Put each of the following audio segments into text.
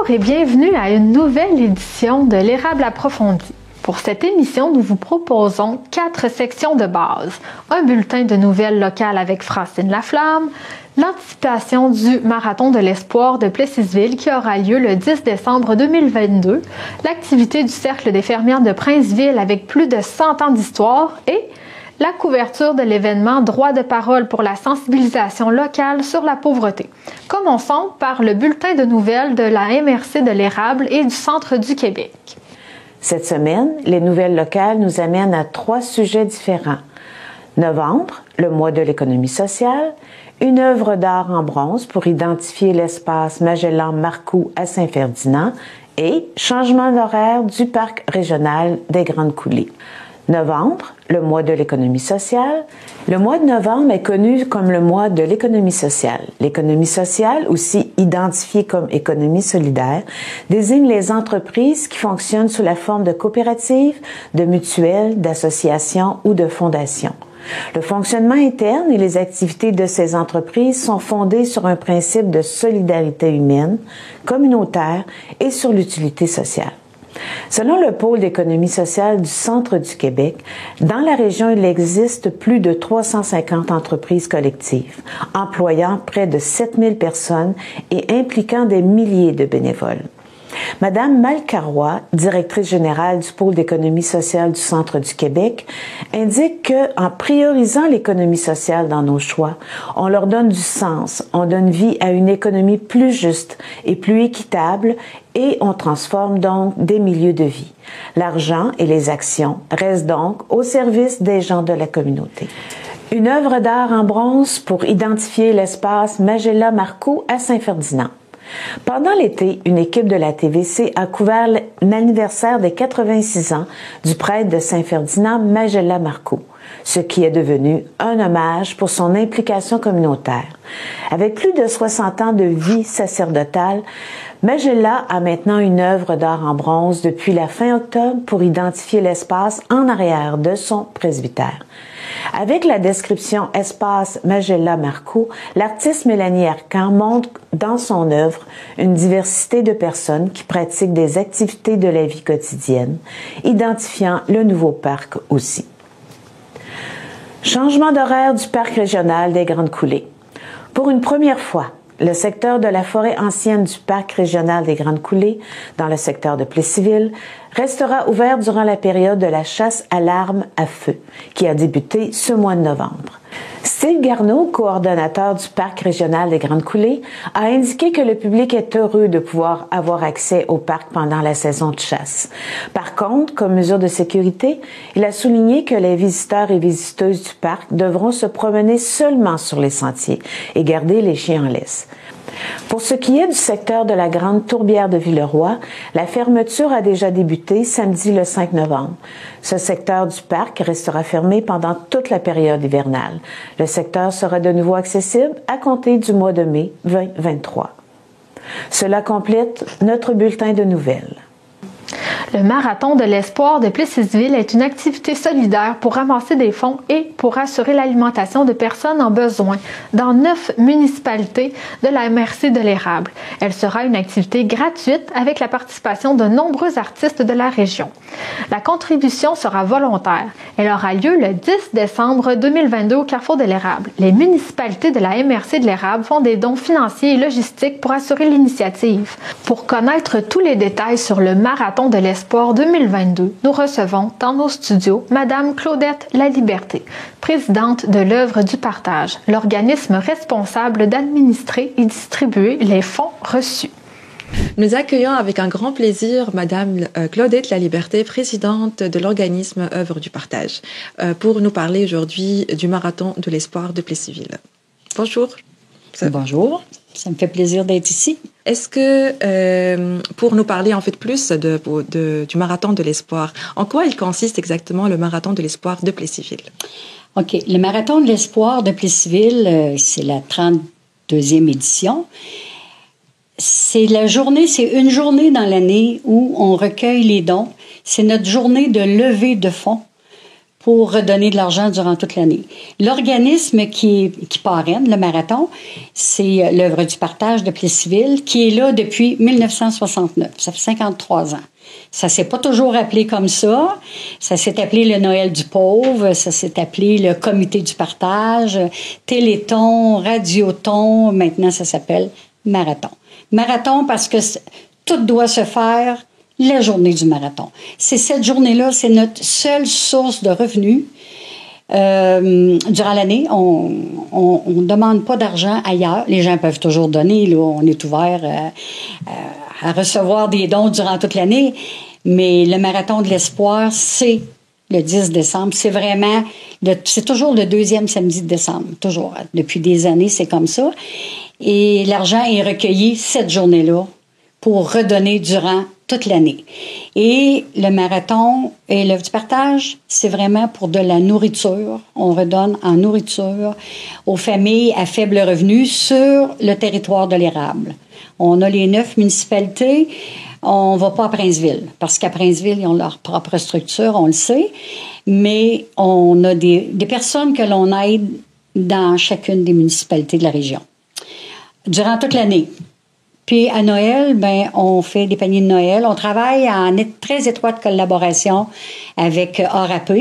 Bonjour et bienvenue à une nouvelle édition de l'Érable approfondi. Pour cette émission, nous vous proposons 4 sections de base. Un bulletin de nouvelles locales avec Francine Laflamme, l'anticipation du Marathon de l'Espoir de Plessisville qui aura lieu le 10 décembre 2022, l'activité du Cercle des fermières de Princeville avec plus de 100 ans d'histoire et la couverture de l'événement Droit de parole pour la sensibilisation locale sur la pauvreté. Commençons par le bulletin de nouvelles de la MRC de l'Érable et du Centre du Québec. Cette semaine, les nouvelles locales nous amènent à 3 sujets différents. Novembre, le mois de l'économie sociale, une œuvre d'art en bronze pour identifier l'espace Magellan-Marcoux à Saint-Ferdinand et changement d'horaire du parc régional des Grandes Coulées. Novembre, le mois de l'économie sociale. Le mois de novembre est connu comme le mois de l'économie sociale. L'économie sociale, aussi identifiée comme économie solidaire, désigne les entreprises qui fonctionnent sous la forme de coopératives, de mutuelles, d'associations ou de fondations. Le fonctionnement interne et les activités de ces entreprises sont fondées sur un principe de solidarité humaine, communautaire et sur l'utilité sociale. Selon le pôle d'économie sociale du Centre du Québec, dans la région, il existe plus de 350 entreprises collectives, employant près de 7000 personnes et impliquant des milliers de bénévoles. Madame Malcarois, directrice générale du pôle d'économie sociale du Centre du Québec, indique que, en priorisant l'économie sociale dans nos choix, on leur donne du sens, on donne vie à une économie plus juste et plus équitable et on transforme donc des milieux de vie. L'argent et les actions restent donc au service des gens de la communauté. Une œuvre d'art en bronze pour identifier l'espace Magellan-Marcoux à Saint-Ferdinand. Pendant l'été, une équipe de la TVC a couvert l'anniversaire des 86 ans du prêtre de Saint-Ferdinand, Magellan-Marcoux, ce qui est devenu un hommage pour son implication communautaire. Avec plus de 60 ans de vie sacerdotale, Magellan a maintenant une œuvre d'art en bronze depuis la fin octobre pour identifier l'espace en arrière de son presbytère. Avec la description « Espace Magellan-Marcoux », l'artiste Mélanie Arcan montre dans son œuvre une diversité de personnes qui pratiquent des activités de la vie quotidienne, identifiant le nouveau parc aussi. Changement d'horaire du parc régional des Grandes Coulées. Pour une première fois, le secteur de la forêt ancienne du parc régional des Grandes Coulées, dans le secteur de Plessisville, restera ouvert durant la période de la chasse à l'arme à feu, qui a débuté ce mois de novembre. Steve Garneau, coordonnateur du parc régional des Grandes Coulées, a indiqué que le public est heureux de pouvoir avoir accès au parc pendant la saison de chasse. Par contre, comme mesure de sécurité, il a souligné que les visiteurs et visiteuses du parc devront se promener seulement sur les sentiers et garder les chiens en laisse. Pour ce qui est du secteur de la Grande Tourbière de Villeroy, la fermeture a déjà débuté samedi le 5 novembre. Ce secteur du parc restera fermé pendant toute la période hivernale. Le secteur sera de nouveau accessible à compter du mois de mai 2023. Cela complète notre bulletin de nouvelles. Le Marathon de l'Espoir de Plessisville est une activité solidaire pour ramasser des fonds et pour assurer l'alimentation de personnes en besoin dans 9 municipalités de la MRC de l'Érable. Elle sera une activité gratuite avec la participation de nombreux artistes de la région. La contribution sera volontaire. Elle aura lieu le 10 décembre 2022 au Carrefour de l'Érable. Les municipalités de la MRC de l'Érable font des dons financiers et logistiques pour assurer l'initiative. Pour connaître tous les détails sur le Marathon de l'Espoir 2022, nous recevons dans nos studios Madame Claudette Laliberté, présidente de l'Œuvre du partage, l'organisme responsable d'administrer et distribuer les fonds reçus. Nous accueillons avec un grand plaisir Madame Claudette Laliberté, présidente de l'organisme Œuvre du partage, pour nous parler aujourd'hui du Marathon de l'Espoir de Plessisville. Bonjour. Bonjour, ça me fait plaisir d'être ici. Est-ce que, pour nous parler en fait plus du Marathon de l'Espoir, en quoi il consiste exactement le Marathon de l'Espoir de Plessisville? OK, le Marathon de l'Espoir de Plessisville, c'est la 32e édition. C'est une journée dans l'année où on recueille les dons. C'est notre journée de levée de fonds pour redonner de l'argent durant toute l'année. L'organisme qui parraine le marathon, c'est l'Œuvre du partage de Plessisville, qui est là depuis 1969. Ça fait 53 ans. Ça s'est pas toujours appelé comme ça. Ça s'est appelé le Noël du pauvre, ça s'est appelé le Comité du partage, Téléthon, Radiothon. Maintenant, ça s'appelle Marathon. Marathon parce que tout doit se faire la journée du marathon. C'est cette journée-là, c'est notre seule source de revenus. Durant l'année, on ne demande pas d'argent ailleurs. Les gens peuvent toujours donner. Là, on est ouvert à recevoir des dons durant toute l'année. Mais le marathon de l'espoir, c'est le 10 décembre. C'est vraiment, c'est toujours le deuxième samedi de décembre. Toujours. Depuis des années, c'est comme ça. Et l'argent est recueilli cette journée-là pour redonner durant toute l'année. Et le marathon et l'œuvre du partage, c'est vraiment pour de la nourriture. On redonne en nourriture aux familles à faible revenu sur le territoire de l'Érable. On a les 9 municipalités. On ne va pas à Princeville, parce qu'à Princeville, ils ont leur propre structure, on le sait. Mais on a des personnes que l'on aide dans chacune des municipalités de la région. Durant toute l'année. Puis à Noël, ben on fait des paniers de Noël. On travaille en très étroite collaboration avec ARAP.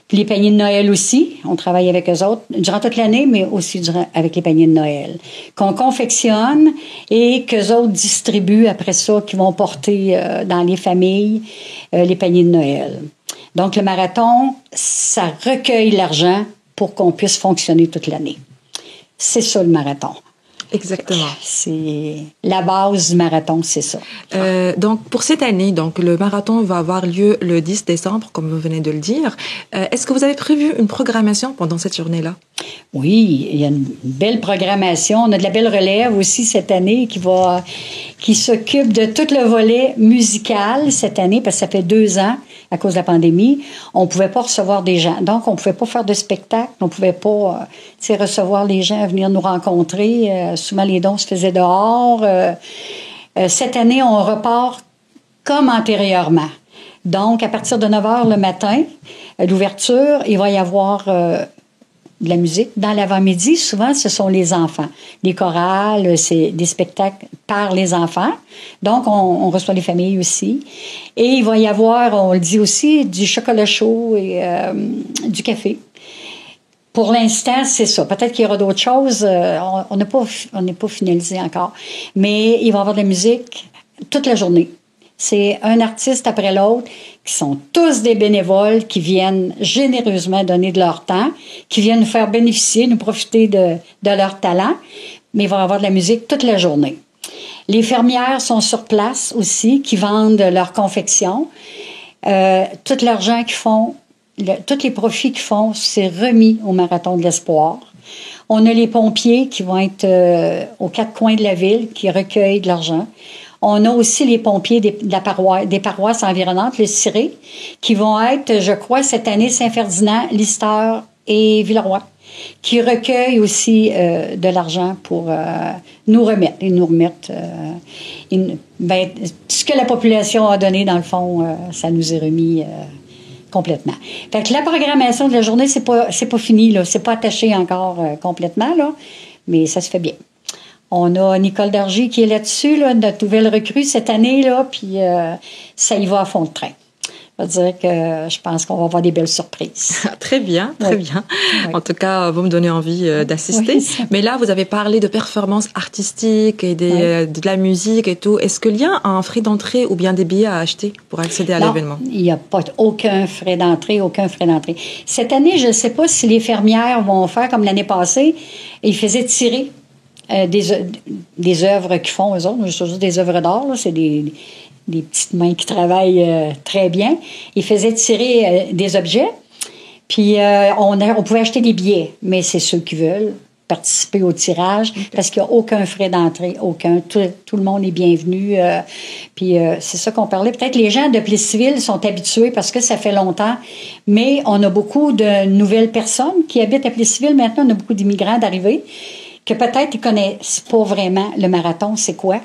Puis les paniers de Noël aussi, on travaille avec eux autres durant toute l'année, mais aussi avec les paniers de Noël qu'on confectionne et qu'eux autres distribuent après ça, qui vont porter dans les familles les paniers de Noël. Donc le marathon, ça recueille l'argent pour qu'on puisse fonctionner toute l'année. C'est ça le marathon. Exactement. C'est la base du marathon, c'est ça. Donc, pour cette année, donc, le marathon va avoir lieu le 10 décembre, comme vous venez de le dire. Est-ce que vous avez prévu une programmation pendant cette journée-là? Oui, il y a une belle programmation. On a de la belle relève aussi cette année qui s'occupe de tout le volet musical cette année, parce que ça fait 2 ans, à cause de la pandémie, on ne pouvait pas recevoir des gens. Donc, on ne pouvait pas faire de spectacle, on ne pouvait pas recevoir les gens à venir nous rencontrer. Souvent, les dons se faisaient dehors. Cette année, on repart comme antérieurement. Donc, à partir de 9 h le matin, l'ouverture, il va y avoir de la musique. Dans l'avant-midi, souvent, ce sont les enfants. Les chorales, c'est des spectacles par les enfants. Donc, on reçoit les familles aussi. Et il va y avoir, on le dit aussi, du chocolat chaud et du café. Pour l'instant, c'est ça. Peut-être qu'il y aura d'autres choses. On n'est pas finalisé encore. Mais il va y avoir de la musique toute la journée. C'est un artiste après l'autre, qui sont tous des bénévoles, qui viennent généreusement donner de leur temps, qui viennent nous faire bénéficier, nous profiter de leur talent, mais il va y avoir de la musique toute la journée. Les fermières sont sur place aussi, qui vendent leur confection. Tout l'argent qu'ils font, tous les profits qu'ils font, c'est remis au Marathon de l'Espoir. On a les pompiers qui vont être aux 4 coins de la ville, qui recueillent de l'argent. On a aussi les pompiers des paroisses environnantes, le Ciré, qui vont être, je crois, cette année, Saint-Ferdinand, Lister et Villeroy, qui recueillent aussi de l'argent pour nous remettre. Ils nous remettent ce que la population a donné, dans le fond, ça nous est remis complètement. Fait que la programmation de la journée, c'est pas fini, là. C'est pas attaché encore complètement, là, mais ça se fait bien. On a Nicole Dargy qui est là-dessus, là, notre nouvelle recrue cette année, là, puis ça y va à fond de train. Ça veut dire que je pense qu'on va avoir des belles surprises. Très bien, très bien. Oui. En tout cas, vous me donnez envie d'assister. Oui. Mais là, vous avez parlé de performances artistiques et de la musique et tout. Est-ce qu'il y a un frais d'entrée ou bien des billets à acheter pour accéder à l'événement? Il n'y a pas aucun frais d'entrée, Cette année, je ne sais pas si les fermières vont faire comme l'année passée. Ils faisaient tirer des œuvres qu'ils font, eux autres. C'est juste des œuvres d'art, là. C'est des petites mains qui travaillent très bien. Ils faisaient tirer des objets, puis on pouvait acheter des billets, mais c'est ceux qui veulent participer au tirage, parce qu'il n'y a aucun frais d'entrée, aucun. Tout le monde est bienvenu. Puis c'est ça qu'on parlait. Peut-être les gens de Plessisville sont habitués parce que ça fait longtemps, mais on a beaucoup de nouvelles personnes qui habitent à Plessisville. Maintenant, on a beaucoup d'immigrants d'arrivée, que peut-être ils connaissent pas vraiment le marathon, c'est quoi,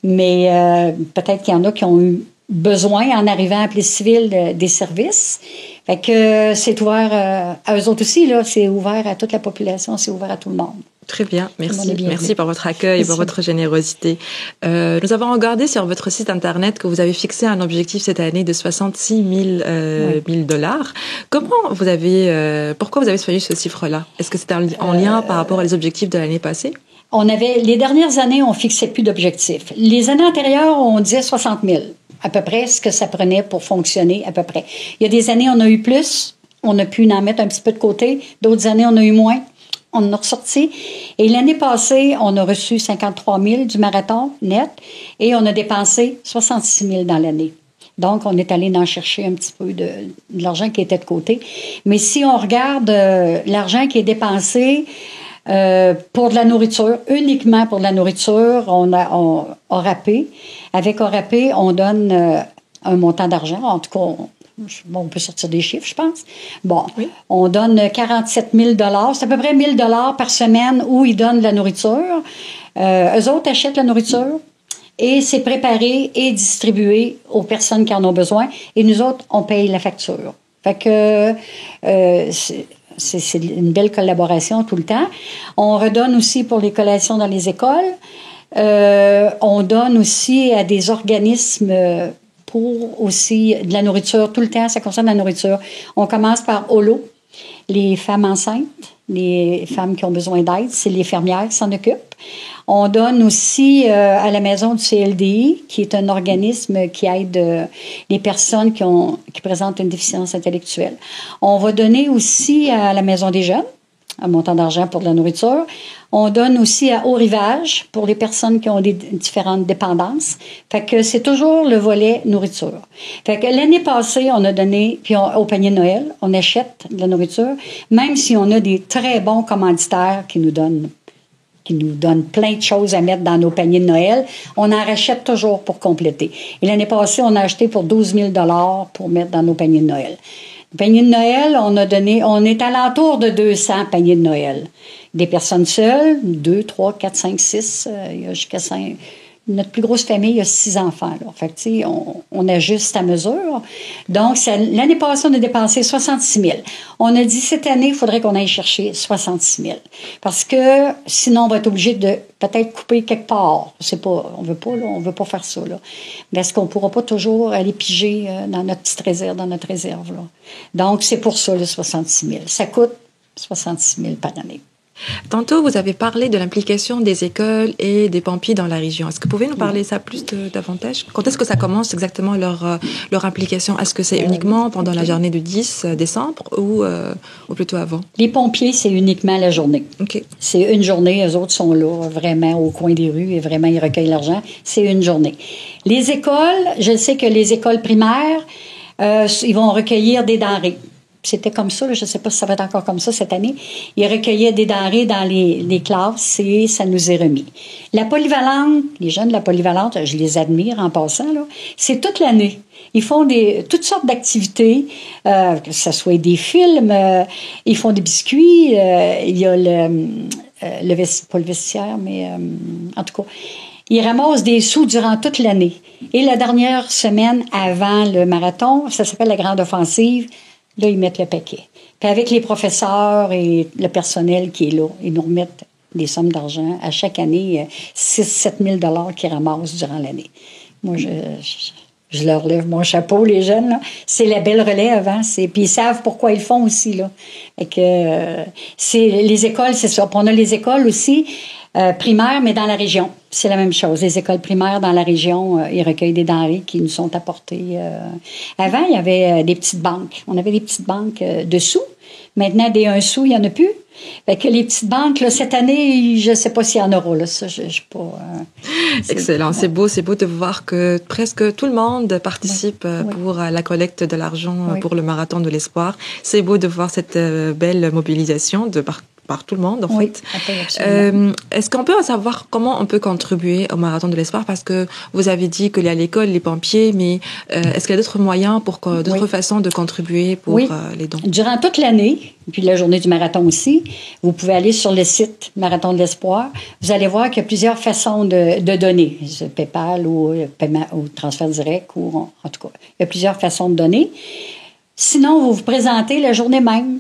mais peut-être qu'il y en a qui ont eu besoin, en arrivant à Plessisville, des services. Fait que c'est ouvert à eux autres aussi, là. C'est ouvert à toute la population, c'est ouvert à tout le monde. Très bien, merci. Merci pour votre accueil et pour votre générosité. Nous avons regardé sur votre site internet que vous avez fixé un objectif cette année de 66 000 dollars. Pourquoi vous avez choisi ce chiffre-là? Est-ce que c'était en lien par rapport aux objectifs de l'année passée? Les dernières années, on fixait plus d'objectifs. Les années antérieures, on disait 60 000. À peu près ce que ça prenait pour fonctionner, à peu près. Il y a des années, on a eu plus. On a pu en mettre un petit peu de côté. D'autres années, on a eu moins. On en a ressorti. Et l'année passée, on a reçu 53 000 du marathon net et on a dépensé 66 000 dans l'année. Donc, on est allé en chercher un petit peu de l'argent qui était de côté. Mais si on regarde l'argent qui est dépensé pour de la nourriture, uniquement pour de la nourriture, on a ORAPé. Avec ORAPé, on donne un montant d'argent. En tout cas, on peut sortir des chiffres, je pense. Bon, oui. On donne 47 000 $. C'est à peu près 1 000 $ par semaine où ils donnent de la nourriture. Eux autres achètent la nourriture et c'est préparé et distribué aux personnes qui en ont besoin. Et nous autres, on paye la facture. Fait que c'est une belle collaboration tout le temps. On redonne aussi pour les collations dans les écoles. On donne aussi à des organismes pour aussi de la nourriture. Tout le temps, ça concerne la nourriture. On commence par Holo, les femmes enceintes, les femmes qui ont besoin d'aide, c'est les infirmières qui s'en occupent. On donne aussi à la maison du CLDI, qui est un organisme qui aide les personnes qui présentent une déficience intellectuelle. On va donner aussi à la maison des jeunes, un montant d'argent pour de la nourriture. On donne aussi à Haut Rivage pour les personnes qui ont des différentes dépendances. Fait que c'est toujours le volet nourriture. Fait que l'année passée, on a donné, puis au panier de Noël, on achète de la nourriture, même si on a des très bons commanditaires qui nous donnent plein de choses à mettre dans nos paniers de Noël. On en rachète toujours pour compléter. Et l'année passée, on a acheté pour 12 000 $ pour mettre dans nos paniers de Noël. Le panier de Noël, on est alentour de 200 paniers de Noël. Des personnes seules, 2, 3, 4, 5, 6, il y a jusqu'à 5. Notre plus grosse famille, il y a 6 enfants. Là. Fait que, tu sais, on ajuste à mesure. Donc, l'année passée, on a dépensé 66 000. On a dit, cette année, il faudrait qu'on aille chercher 66 000. Parce que, sinon, on va être obligé de peut-être couper quelque part. C'est pas, on veut pas faire ça, là. Parce qu'on pourra pas toujours aller piger dans notre petite réserve, dans notre réserve, là. Donc, c'est pour ça, le 66 000. Ça coûte 66 000 par année. Tantôt, vous avez parlé de l'implication des écoles et des pompiers dans la région. Est-ce que vous pouvez nous parler ça plus davantage? Quand est-ce que ça commence exactement leur implication? Est-ce que c'est uniquement pendant la journée du 10 décembre ou plutôt avant? Les pompiers, c'est uniquement la journée. Okay. C'est une journée. Eux autres sont là vraiment au coin des rues et vraiment ils recueillent l'argent. C'est une journée. Les écoles, je sais que les écoles primaires, ils vont recueillir des denrées. C'était comme ça, là, je ne sais pas si ça va être encore comme ça cette année. Ils recueillaient des denrées dans les classes et ça nous est remis. La polyvalente, les jeunes de la polyvalente, je les admire en passant, là, c'est toute l'année. Ils font toutes sortes d'activités, que ce soit des films, ils font des biscuits, il y a pas le vestiaire, mais en tout cas, ils ramassent des sous durant toute l'année. Et la dernière semaine avant le marathon, ça s'appelle la grande offensive. Là, ils mettent le paquet. Puis avec les professeurs et le personnel qui est là, ils nous remettent des sommes d'argent. À chaque année, 6 000 – 7 000 $ qu'ils ramassent durant l'année. Moi, je leur lève mon chapeau, les jeunes, là. C'est la belle relève, hein. Puis ils savent pourquoi ils le font aussi, là. Fait que, les écoles, c'est ça. Puis on a les écoles aussi, primaires, mais dans la région. C'est la même chose. Les écoles primaires dans la région, ils recueillent des denrées qui nous sont apportées. Avant, il y avait des petites banques. On avait des petites banques de sous. Maintenant, des 1 sou, il n'y en a plus. Fait que les petites banques, là, cette année, je ne sais pas s'il y en aura. Là. Ça, je pas. Excellent. C'est beau de voir que presque tout le monde participe pour la collecte de l'argent pour le Marathon de l'Espoir. C'est beau de voir cette belle mobilisation par tout le monde, en fait. Est-ce qu'on peut savoir comment on peut contribuer au Marathon de l'Espoir? Parce que vous avez dit qu'il y a l'école, les pompiers, mais est-ce qu'il y a d'autres moyens, d'autres façons de contribuer pour les dons? Durant toute l'année, puis la journée du marathon aussi, vous pouvez aller sur le site Marathon de l'Espoir. Vous allez voir qu'il y a plusieurs façons de donner. PayPal ou paiement ou transfert direct, ou en tout cas, il y a plusieurs façons de donner. Sinon, vous vous présentez la journée même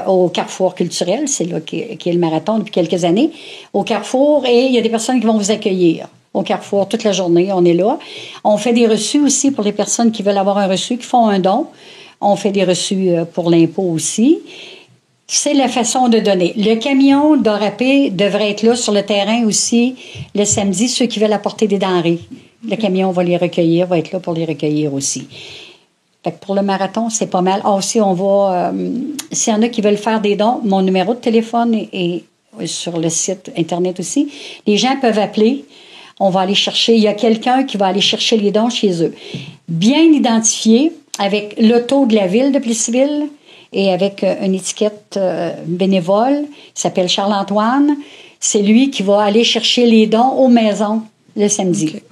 au Carrefour culturel, c'est là qui est le marathon depuis quelques années, au Carrefour, et il y a des personnes qui vont vous accueillir au Carrefour toute la journée, on est là. On fait des reçus aussi pour les personnes qui veulent avoir un reçu, qui font un don. On fait des reçus pour l'impôt aussi. C'est la façon de donner. Le camion d'Orapé devrait être là sur le terrain aussi le samedi, ceux qui veulent apporter des denrées. Le camion va les recueillir, va être là pour les recueillir aussi. Fait que pour le marathon, c'est pas mal. Ah, aussi, on va... s'il y en a qui veulent faire des dons, mon numéro de téléphone est sur le site Internet aussi. Les gens peuvent appeler. On va aller chercher... Il y a quelqu'un qui va aller chercher les dons chez eux. Bien identifié, avec l'auto de la ville de Plessisville et avec une étiquette bénévole. Il s'appelle Charles-Antoine. C'est lui qui va aller chercher les dons aux maisons le samedi. Okay.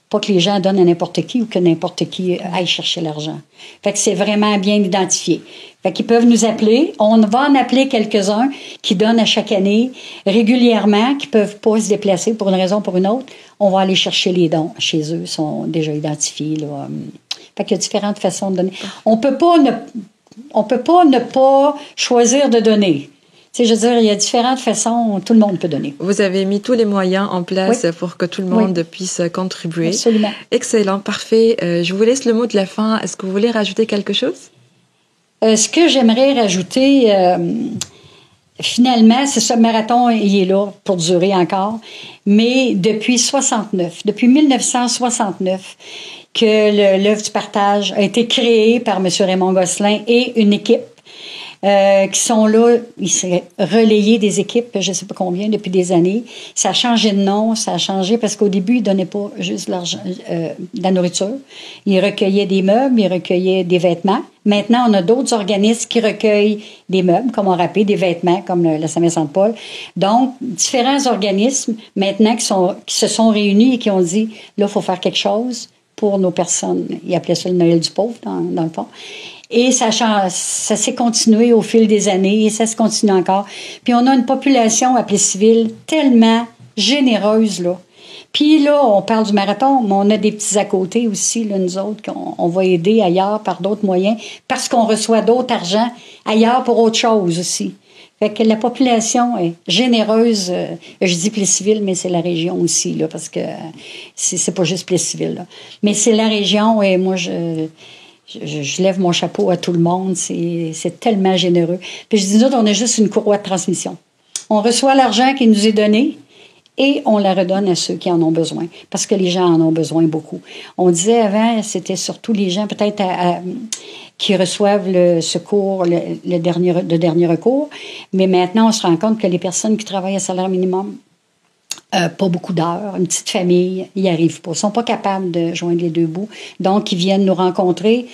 Pas que les gens donnent à n'importe qui ou que n'importe qui aille chercher l'argent. Fait que c'est vraiment bien identifié. Fait qu'ils peuvent nous appeler. On va en appeler quelques-uns qui donnent à chaque année régulièrement, qui peuvent pas se déplacer pour une raison ou pour une autre. On va aller chercher les dons chez eux, sont déjà identifiés, là. Fait qu'il y a différentes façons de donner. On peut pas ne pas choisir de donner. Tu sais, je veux dire, il y a différentes façons, tout le monde peut donner. Vous avez mis tous les moyens en place pour que tout le monde puisse contribuer. Absolument. Excellent, parfait. Je vous laisse le mot de la fin. Est-ce que vous voulez rajouter quelque chose? Ce que j'aimerais rajouter, finalement, c'est ce marathon, il est là pour durer encore, mais depuis 1969, que l'œuvre du partage a été créée par M. Raymond Gosselin et une équipe qui sont là. Il s'est relayé des équipes, je ne sais pas combien, depuis des années. Ça a changé de nom, ça a changé parce qu'au début, ils ne donnaient pas juste de l'argent, de la nourriture. Ils recueillaient des meubles, ils recueillaient des vêtements. Maintenant, on a d'autres organismes qui recueillent des meubles, comme Orapé, des vêtements, comme la Saint-Vincent-de-Paul. Donc, différents organismes, maintenant, qui se sont réunis et qui ont dit, là, il faut faire quelque chose pour nos personnes. Ils appelaient ça le Noël du pauvre, dans le fond. Et ça s'est continué au fil des années et ça se continue encore. Puis on a une population à Plessisville tellement généreuse, là. Puis là, on parle du marathon, mais on a des petits à côté aussi, là, nous autres, qu'on va aider ailleurs par d'autres moyens, parce qu'on reçoit d'autres argent ailleurs pour autre chose aussi. Fait que la population est généreuse. Je dis Plessisville, mais c'est la région aussi, là, parce que c'est pas juste Plessisville, là. Mais c'est la région et moi, je lève mon chapeau à tout le monde. C'est tellement généreux. Puis je dis, nous, on est juste une courroie de transmission. On reçoit l'argent qui nous est donné et on la redonne à ceux qui en ont besoin. Parce que les gens en ont besoin beaucoup. On disait avant, c'était surtout les gens peut-être qui reçoivent le secours, le dernier recours. Mais maintenant, on se rend compte que les personnes qui travaillent à salaire minimum, pas beaucoup d'heures, une petite famille, ils n'y arrivent pas. Ils ne sont pas capables de joindre les deux bouts. Donc, ils viennent nous rencontrer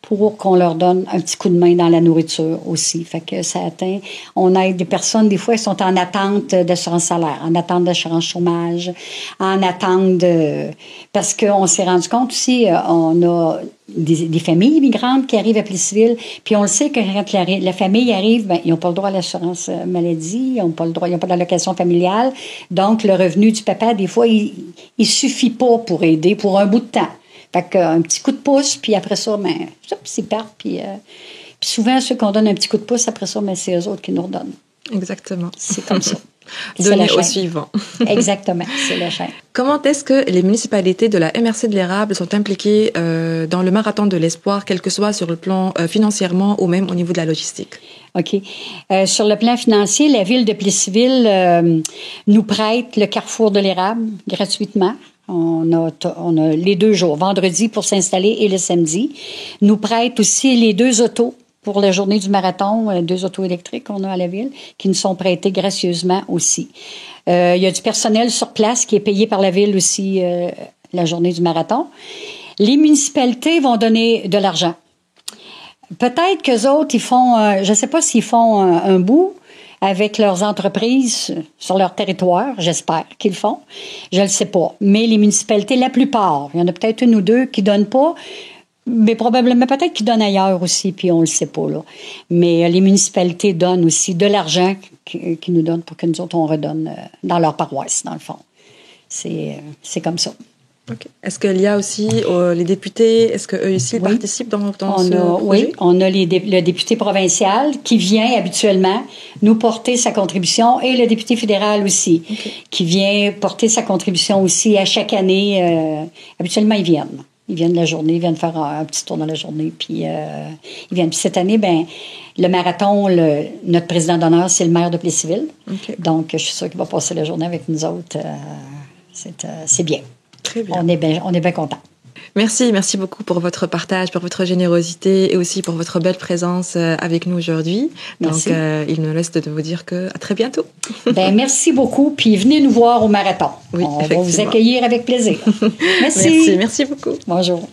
pour qu'on leur donne un petit coup de main dans la nourriture aussi. Fait que ça atteint... On aide des personnes, des fois, elles sont en attente d'assurance salaire, en attente d'assurance chômage, en attente de... Parce qu'on s'est rendu compte aussi, on a des familles immigrantes qui arrivent à Plessisville, puis on le sait que quand la famille arrive, ben, ils n'ont pas le droit à l'assurance maladie, ils n'ont pas le droit, ils n'ont pas d'allocation familiale. Donc, le revenu du papa, des fois, il suffit pas pour aider pour un bout de temps. Fait qu'un petit coup de pouce, puis après ça, ben, c'est parti. Puis souvent, ceux qu'on donne un petit coup de pouce, après ça, ben, c'est eux autres qui nous redonnent. Exactement. C'est comme ça. Donner au suivant. Exactement, c'est la chaîne. Comment est-ce que les municipalités de la MRC de l'Érable sont impliquées dans le marathon de l'espoir, quel que soit sur le plan financièrement ou même au niveau de la logistique? OK. Sur le plan financier, la ville de Plessisville nous prête le Carrefour de l'Érable gratuitement. On a les 2 jours, vendredi pour s'installer et le samedi. Nous prête aussi les 2 autos pour la journée du marathon, 2 autos électriques qu'on a à la ville, qui nous sont prêtées gracieusement aussi. Il y a du personnel sur place qui est payé par la ville aussi la journée du marathon. Les municipalités vont donner de l'argent. Peut-être qu'eux autres, ils font, je ne sais pas s'ils font un bout avec leurs entreprises sur leur territoire, j'espère qu'ils le font. Je ne le sais pas. Mais les municipalités, la plupart, il y en a peut-être 1 ou 2 qui ne donnent pas, mais probablement peut-être qu'ils donnent ailleurs aussi, puis on ne le sait pas, là. Mais les municipalités donnent aussi de l'argent qu'ils nous donnent pour que nous autres, on redonne dans leur paroisse, dans le fond. C'est comme ça. Okay. Est-ce qu'il y a aussi les députés, est-ce qu'eux aussi participent dans ce projet? Oui, on a le député provincial qui vient habituellement nous porter sa contribution et le député fédéral aussi, qui vient porter sa contribution aussi à chaque année. Habituellement, ils viennent. Ils viennent la journée, ils viennent faire un petit tour dans la journée, puis ils viennent. Puis cette année, le marathon, notre président d'honneur, c'est le maire de Plessisville. Okay. Donc, je suis sûre qu'il va passer la journée avec nous autres. C'est bien. Très bien. On est bien contents. Merci beaucoup pour votre partage, pour votre générosité et aussi pour votre belle présence avec nous aujourd'hui. Merci. Donc, il me reste de vous dire à très bientôt. Merci beaucoup, puis venez nous voir au marathon. Oui, on va vous accueillir avec plaisir. Merci beaucoup. Bonjour.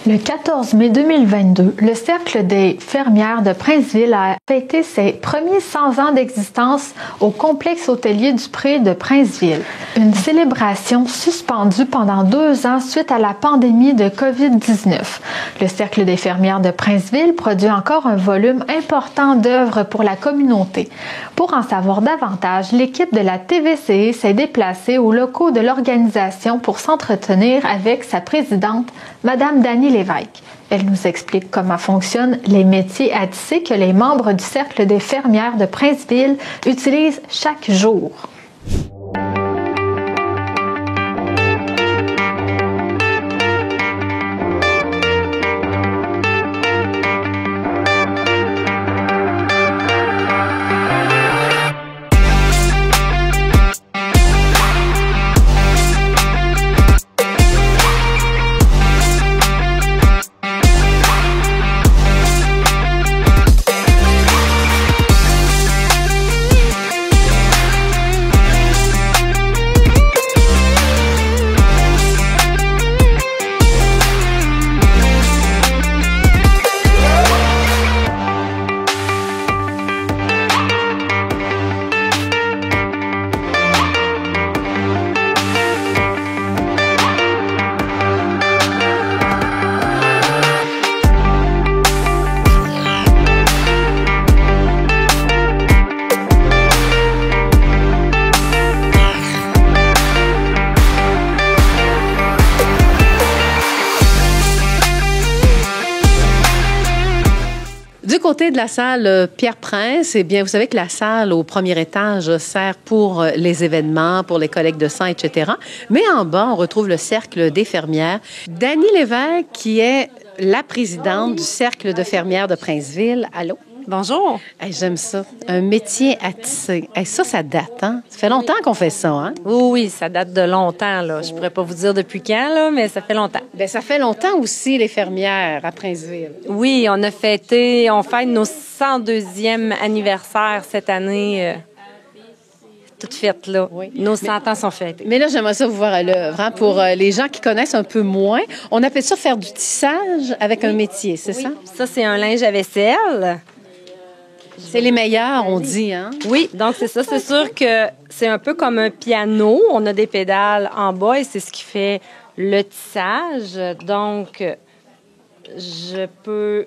Le 14 mai 2022, le Cercle des fermières de Princeville a fêté ses premiers 100 ans d'existence au complexe hôtelier du Pré de Princeville. Une célébration suspendue pendant 2 ans suite à la pandémie de COVID-19. Le Cercle des fermières de Princeville produit encore un volume important d'œuvres pour la communauté. Pour en savoir davantage, l'équipe de la TVCE s'est déplacée aux locaux de l'organisation pour s'entretenir avec sa présidente, Madame Dany Lévesque. Elle nous explique comment fonctionnent les métiers à tisser que les membres du Cercle des fermières de Princeville utilisent chaque jour. Du côté de la salle Pierre-Prince, eh bien, vous savez que la salle au premier étage sert pour les événements, pour les collectes de sang, etc. Mais en bas, on retrouve le Cercle des fermières. Dany Lévesque, qui est la présidente du Cercle de fermières de Princeville. Allô? Bonjour. Hey, j'aime ça. Un métier à tisser. Hey, ça date, hein? Ça fait longtemps qu'on fait ça, hein? Oui, ça date de longtemps, là. Je pourrais pas vous dire depuis quand, là, mais ça fait longtemps. Bien, ça fait longtemps aussi, les fermières à Princeville. Oui, on fête nos 102e anniversaire cette année. Toute fête, là. Oui. Nos 100 ans sont fêtés. Mais là, j'aimerais ça vous voir à l'œuvre. Hein, pour les gens qui connaissent un peu moins, on appelle ça faire du tissage avec un métier, c'est ça? Ça, c'est un linge à vaisselle. C'est les meilleurs, on dit, hein? Oui, donc c'est ça. C'est sûr que c'est un peu comme un piano. On a des pédales en bas et c'est ce qui fait le tissage. Donc, je peux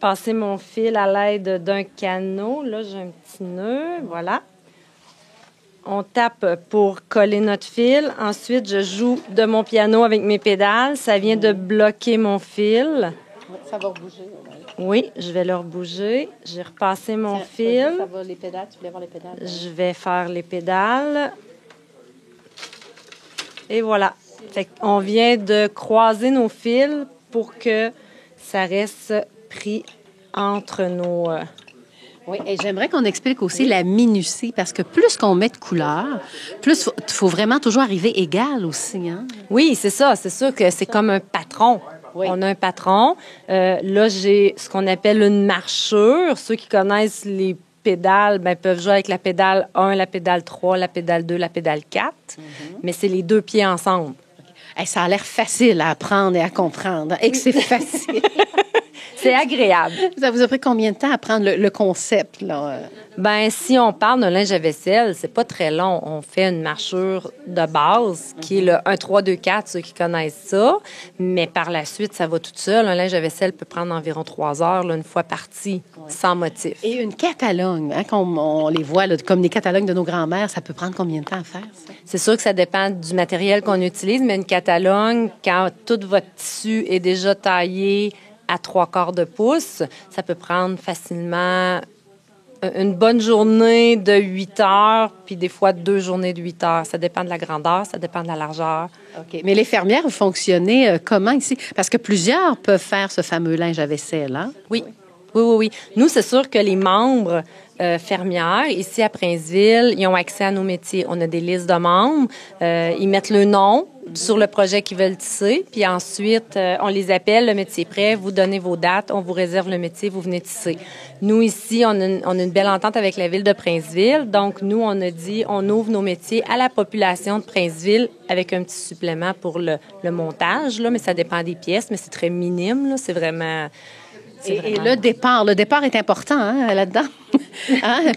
passer mon fil à l'aide d'un canot. Là, j'ai un petit nœud. Voilà. On tape pour coller notre fil. Ensuite, je joue de mon piano avec mes pédales. Ça vient de bloquer mon fil. Ça va bouger. Oui, je vais leur bouger. J'ai repassé mon fil. Ça va, les pédales. Tu voulais voir les pédales? Je vais faire les pédales. Et voilà. Fait qu'on vient de croiser nos fils pour que ça reste pris entre nos... Oui, et j'aimerais qu'on explique aussi la minutie, parce que plus qu'on met de couleurs, plus il faut vraiment toujours arriver égal aussi, hein? Oui, c'est ça. C'est sûr que c'est comme un patron. Oui. On a un patron. Là, j'ai ce qu'on appelle une marchure. Ceux qui connaissent les pédales peuvent jouer avec la pédale 1, la pédale 3, la pédale 2, la pédale 4. Mais c'est les 2 pieds ensemble. Hey, ça a l'air facile à apprendre et à comprendre et que c'est facile. C'est agréable. Ça vous a pris combien de temps à prendre le concept, là? Ben, si on parle de linge à vaisselle, c'est pas très long. On fait une marchure de base qui est le 1, 3, 2, 4, ceux qui connaissent ça. Mais par la suite, ça va tout seul. Un linge à vaisselle peut prendre environ 3 heures, là, une fois parti, sans motif. Et une catalogue, hein, comme on les voit, là, comme les catalogues de nos grands-mères, ça peut prendre combien de temps à faire, ça? C'est sûr que ça dépend du matériel qu'on utilise, mais une catalogue, quand tout votre tissu est déjà taillé à 3/4 de pouce, ça peut prendre facilement une bonne journée de 8 heures, puis des fois 2 journées de 8 heures. Ça dépend de la grandeur, ça dépend de la largeur. OK. Mais les fermières, vous fonctionnez comment ici? Parce que plusieurs peuvent faire ce fameux linge à vaisselle, hein? Oui. Oui. Nous, c'est sûr que les membres fermières, ici à Princeville, ils ont accès à nos métiers. On a des listes de membres. Ils mettent le nom sur le projet qu'ils veulent tisser. Puis ensuite, on les appelle, le métier est prêt, vous donnez vos dates, on vous réserve le métier, vous venez tisser. Nous, ici, on a une belle entente avec la ville de Princeville. Donc, nous, on a dit, on ouvre nos métiers à la population de Princeville avec un petit supplément pour le montage, là, mais ça dépend des pièces, mais c'est très minime, là. C'est vraiment... Et le départ est important, hein, là-dedans. Hein?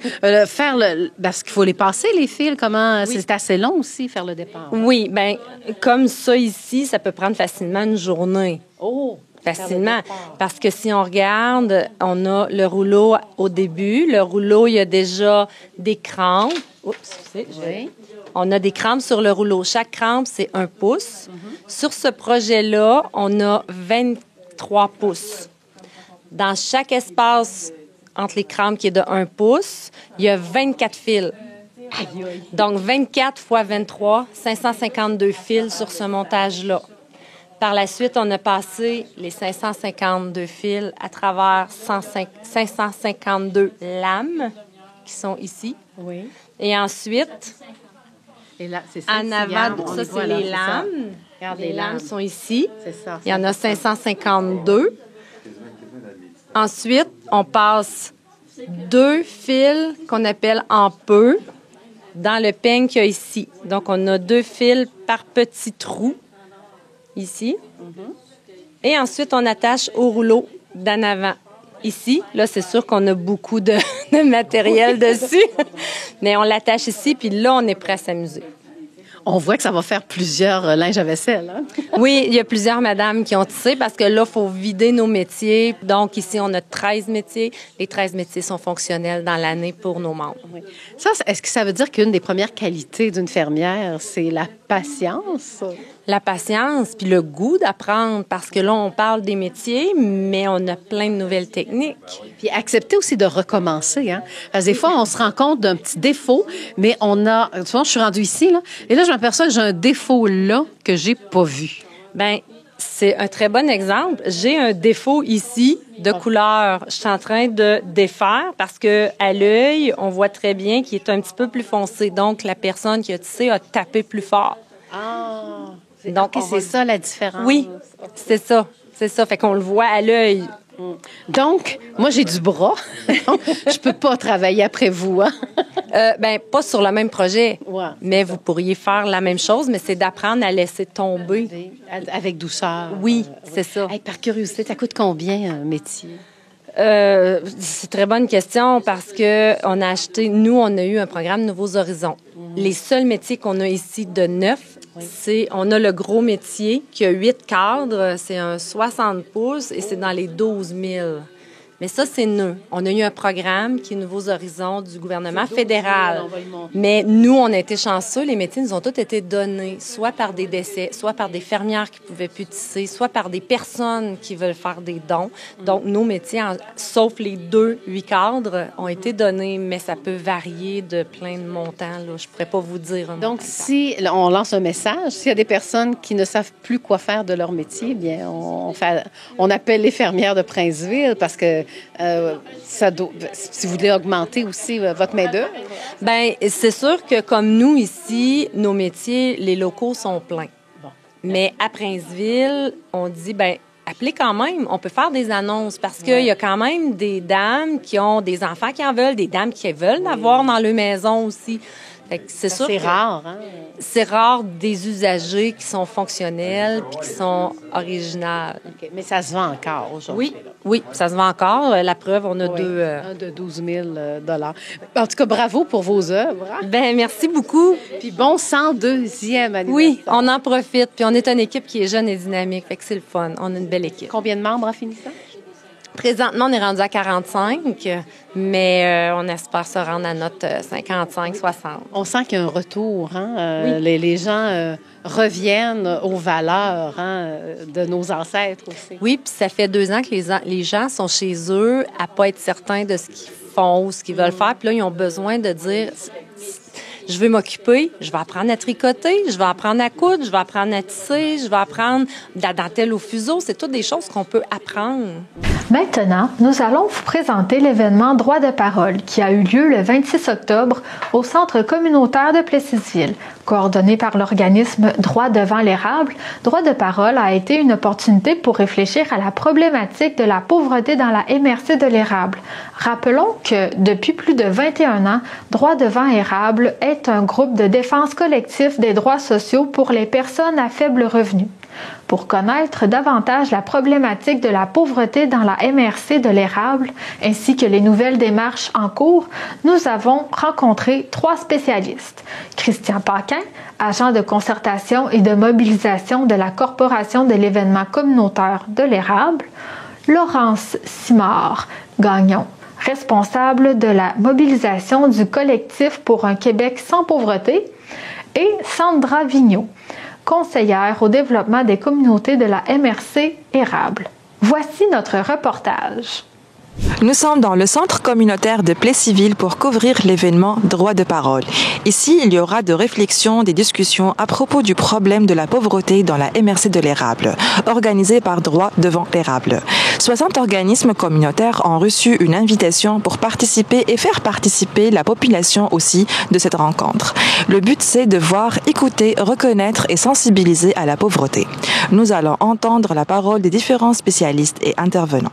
Parce qu'il faut les passer, les fils. Comment? Oui. C'est assez long aussi, faire le départ. Oui, bien, comme ça ici, ça peut prendre facilement une journée. Oh! Facilement. Parce que si on regarde, on a le rouleau au début. Le rouleau, il y a déjà des crampes. Oups, oui. On a des crampes sur le rouleau. Chaque crampe, c'est 1 pouce. Sur ce projet-là, on a 23 pouces. Dans chaque espace entre les crampes qui est de 1 pouce, il y a 24 fils. Donc, 24 fois 23, 552 fils sur ce montage-là. Par la suite, on a passé les 552 fils à travers 552 lames qui sont ici. Oui. Et ensuite, et là, c'est ça, en avant, ça, c'est les lames. Regarde, les lames sont ici. C'est ça. Il y en a 552. Ensuite, on passe 2 fils qu'on appelle en peu dans le peigne qu'il y a ici. Donc, on a 2 fils par petit trou ici. Et ensuite, on attache au rouleau d'en avant. Ici, là, c'est sûr qu'on a beaucoup de matériel dessus, mais on l'attache ici, puis là, on est prêt à s'amuser. On voit que ça va faire plusieurs linges à vaisselle. Hein? Oui, il y a plusieurs madames qui ont tissé parce que là, il faut vider nos métiers. Donc, ici, on a 13 métiers. Les 13 métiers sont fonctionnels dans l'année pour nos membres. Oui. Ça, est-ce que ça veut dire qu'une des premières qualités d'une fermière, c'est la patience? La patience, puis le goût d'apprendre, parce que là, on parle des métiers, mais on a plein de nouvelles techniques. Puis accepter aussi de recommencer, hein? Parce que des fois, on se rend compte d'un petit défaut, mais souvent, je suis rendue ici, là, et là, je m'aperçois que j'ai un défaut là que j'ai pas vu. Bien, c'est un très bon exemple. J'ai un défaut ici de couleur. Je suis en train de défaire parce que à l'œil, on voit très bien qu'il est un petit peu plus foncé. Donc, la personne qui a tissé a tapé plus fort. Ah! Donc, c'est ça la différence? Oui, c'est ça. C'est ça. Fait qu'on le voit à l'œil. Donc, moi, j'ai du bras. Je peux pas travailler après vous, hein? Ben, pas sur le même projet. Ouais. Mais vous pourriez faire la même chose, mais c'est d'apprendre à laisser tomber. Avec douceur. Oui, c'est ça. Hey, par curiosité, ça coûte combien un métier? C'est une très bonne question parce que on a eu un programme Nouveaux Horizons. Les seuls métiers qu'on a ici de neuf, on a le gros métier qui a 8 cadres, c'est un 60 pouces et c'est dans les 12 000. Mais ça, c'est nous. On a eu un programme qui est Nouveaux Horizons du gouvernement fédéral. Mais nous, on a été chanceux. Les métiers nous ont tous été donnés, soit par des décès, soit par des fermières qui ne pouvaient plus tisser, soit par des personnes qui veulent faire des dons. Donc, nos métiers, sauf les 8 cadres, ont été donnés, mais ça peut varier de plein de montants. Là. Je ne pourrais pas vous dire. Donc, si on lance un message, s'il y a des personnes qui ne savent plus quoi faire de leur métier, bien, on appelle les fermières de Princeville parce que si vous voulez augmenter aussi votre main-d'œuvre? Bien, c'est sûr que comme nous ici, nos métiers, les locaux sont pleins. Bon. Mais à Princeville, on dit, bien, appelez quand même. On peut faire des annonces parce qu'il y a quand même des dames qui ont des enfants qui en veulent, des dames qui veulent avoir dans leur maison aussi. C'est sûr C'est que rare, hein? c'est rare des usagers qui sont fonctionnels puis qui sont originales. Okay. Mais ça se vend encore aujourd'hui. Oui, oui, ça se vend encore. La preuve, on a Oui, deux... un de 12 000 En tout cas, bravo pour vos œuvres. Hein? Ben merci beaucoup. Puis bon 102e anniversaire. Oui, on en profite. Puis on est une équipe qui est jeune et dynamique. Fait que c'est le fun. On a une belle équipe. Combien de membres en finissant? Présentement, on est rendu à 45, mais on espère se rendre à notre 55-60. On sent qu'il y a un retour. Hein? Oui. Les gens reviennent aux valeurs de nos ancêtres aussi. Oui, puis ça fait 2 ans que les gens sont chez eux à pas être certains de ce qu'ils font ou ce qu'ils veulent faire. Puis là, ils ont besoin de dire... Je veux m'occuper, je vais apprendre à tricoter, je vais apprendre à coudre, je vais apprendre à tisser, je vais apprendre de la dentelle au fuseau. C'est toutes des choses qu'on peut apprendre. Maintenant, nous allons vous présenter l'événement Droit de parole qui a eu lieu le 26 octobre au Centre communautaire de Plessisville. Coordonné par l'organisme Droit devant l'érable, Droit de parole a été une opportunité pour réfléchir à la problématique de la pauvreté dans la MRC de l'érable. Rappelons que depuis plus de 21 ans, Droit devant érable est un groupe de défense collectif des droits sociaux pour les personnes à faible revenu. Pour connaître davantage la problématique de la pauvreté dans la MRC de l'érable, ainsi que les nouvelles démarches en cours, nous avons rencontré 3 spécialistes. Christian Paquin, agent de concertation et de mobilisation de la Corporation de l'événement communautaire de l'érable, Laurence Simard-Gagnon, responsable de la mobilisation du collectif pour un Québec sans pauvreté, et Sandra Vigneault, conseillère au développement des communautés de la MRC Érable. Voici notre reportage. Nous sommes dans le centre communautaire de Plessisville pour couvrir l'événement Droit de parole. Ici, il y aura de réflexions, des discussions à propos du problème de la pauvreté dans la MRC de l'érable, organisée par Droit devant l'érable. 60 organismes communautaires ont reçu une invitation pour participer et faire participer la population aussi de cette rencontre. Le but, c'est de voir, écouter, reconnaître et sensibiliser à la pauvreté. Nous allons entendre la parole des différents spécialistes et intervenants.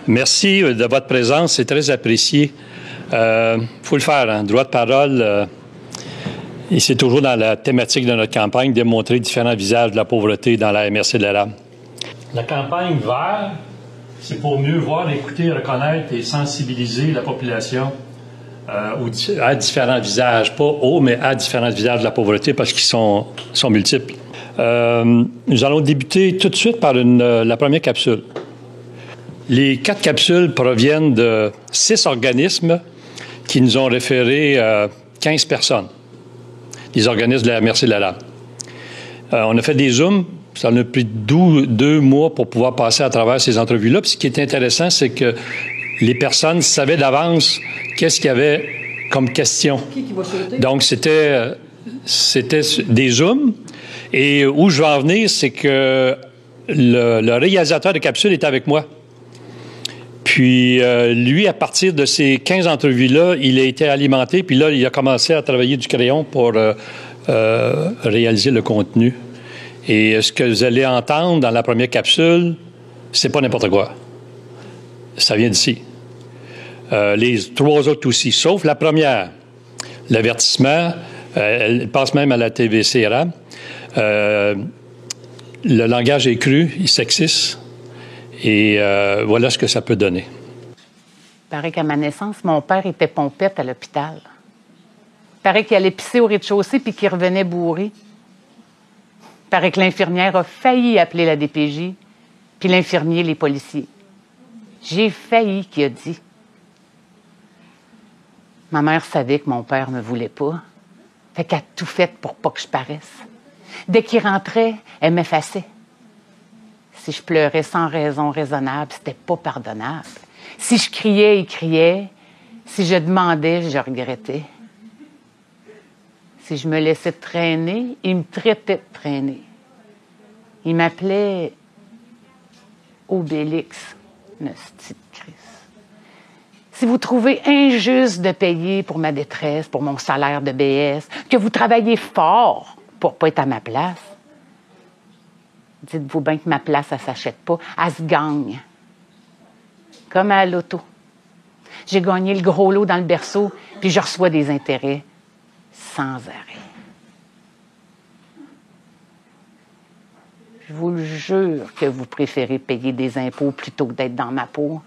Merci de votre présence, c'est très apprécié. Faut le faire, hein? Droit de parole, et c'est toujours dans la thématique de notre campagne, démontrer différents visages de la pauvreté dans la MRC de l'érable. La campagne vert, c'est pour mieux voir, écouter, reconnaître et sensibiliser la population à différents visages, pas mais à différents visages de la pauvreté parce qu'ils sont multiples. Nous allons débuter tout de suite par la première capsule. Les 4 capsules proviennent de 6 organismes qui nous ont référé 15 personnes, des organismes de la MRC de l'érable. On a fait des Zooms, ça nous a pris 2 mois pour pouvoir passer à travers ces entrevues-là. Puis ce qui est intéressant, c'est que les personnes savaient d'avance qu'est-ce qu'il y avait comme question. Donc, c'était des Zooms. Et où je veux en venir, c'est que le réalisateur de capsules était avec moi. Puis, lui, à partir de ces 15 entrevues-là, il a été alimenté. Puis là, il a commencé à travailler du crayon pour réaliser le contenu. Et ce que vous allez entendre dans la première capsule, c'est pas n'importe quoi. Ça vient d'ici. Les 3 autres aussi, sauf la première. L'avertissement, elle passe même à la TVC érable. Le langage est cru, il sexiste. Et voilà ce que ça peut donner. Il paraît qu'à ma naissance, mon père était pompette à l'hôpital. Il paraît qu'il allait pisser au rez-de-chaussée puis qu'il revenait bourré. Il paraît que l'infirmière a failli appeler la DPJ, puis l'infirmier, les policiers. J'ai failli, qu'il a dit. Ma mère savait que mon père me voulait pas. Fait qu'elle a tout fait pour pas que je paraisse. Dès qu'il rentrait, elle m'effaçait. Si je pleurais sans raison raisonnable, c'était pas pardonnable. Si je criais, il criait. Si je demandais, je regrettais. Si je me laissais traîner, il me traitait de traîner. Il m'appelait Obélix, une petite crise. Si vous trouvez injuste de payer pour ma détresse, pour mon salaire de BS, que vous travaillez fort pour pas être à ma place, dites-vous bien que ma place, elle s'achète pas, elle se gagne. Comme à l'auto. J'ai gagné le gros lot dans le berceau, puis je reçois des intérêts sans arrêt. Je vous le jure que vous préférez payer des impôts plutôt que d'être dans ma peau.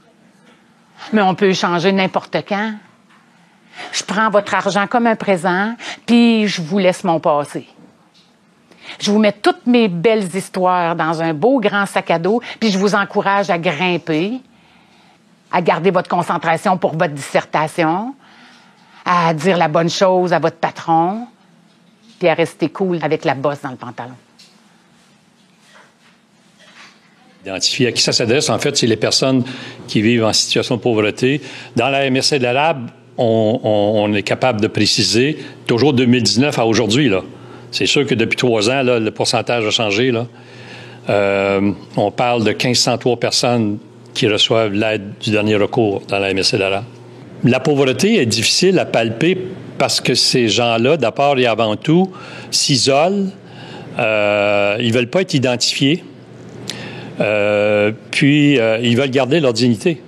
Mais on peut échanger n'importe quand. Je prends votre argent comme un présent, puis je vous laisse mon passé. Je vous mets toutes mes belles histoires dans un beau grand sac à dos, puis je vous encourage à grimper, à garder votre concentration pour votre dissertation, à dire la bonne chose à votre patron, puis à rester cool avec la bosse dans le pantalon. Identifier à qui ça s'adresse, en fait, c'est les personnes qui vivent en situation de pauvreté. Dans la MRC de l'Arabe, on est capable de préciser, toujours 2019 à aujourd'hui, là. C'est sûr que depuis 3 ans, là, le pourcentage a changé, là. On parle de 1503 personnes qui reçoivent l'aide du dernier recours dans la MRC de l'Arabe. La pauvreté est difficile à palper parce que ces gens-là, d'abord et avant tout, s'isolent, ils veulent pas être identifiés. Puis ils veulent garder leur dignité.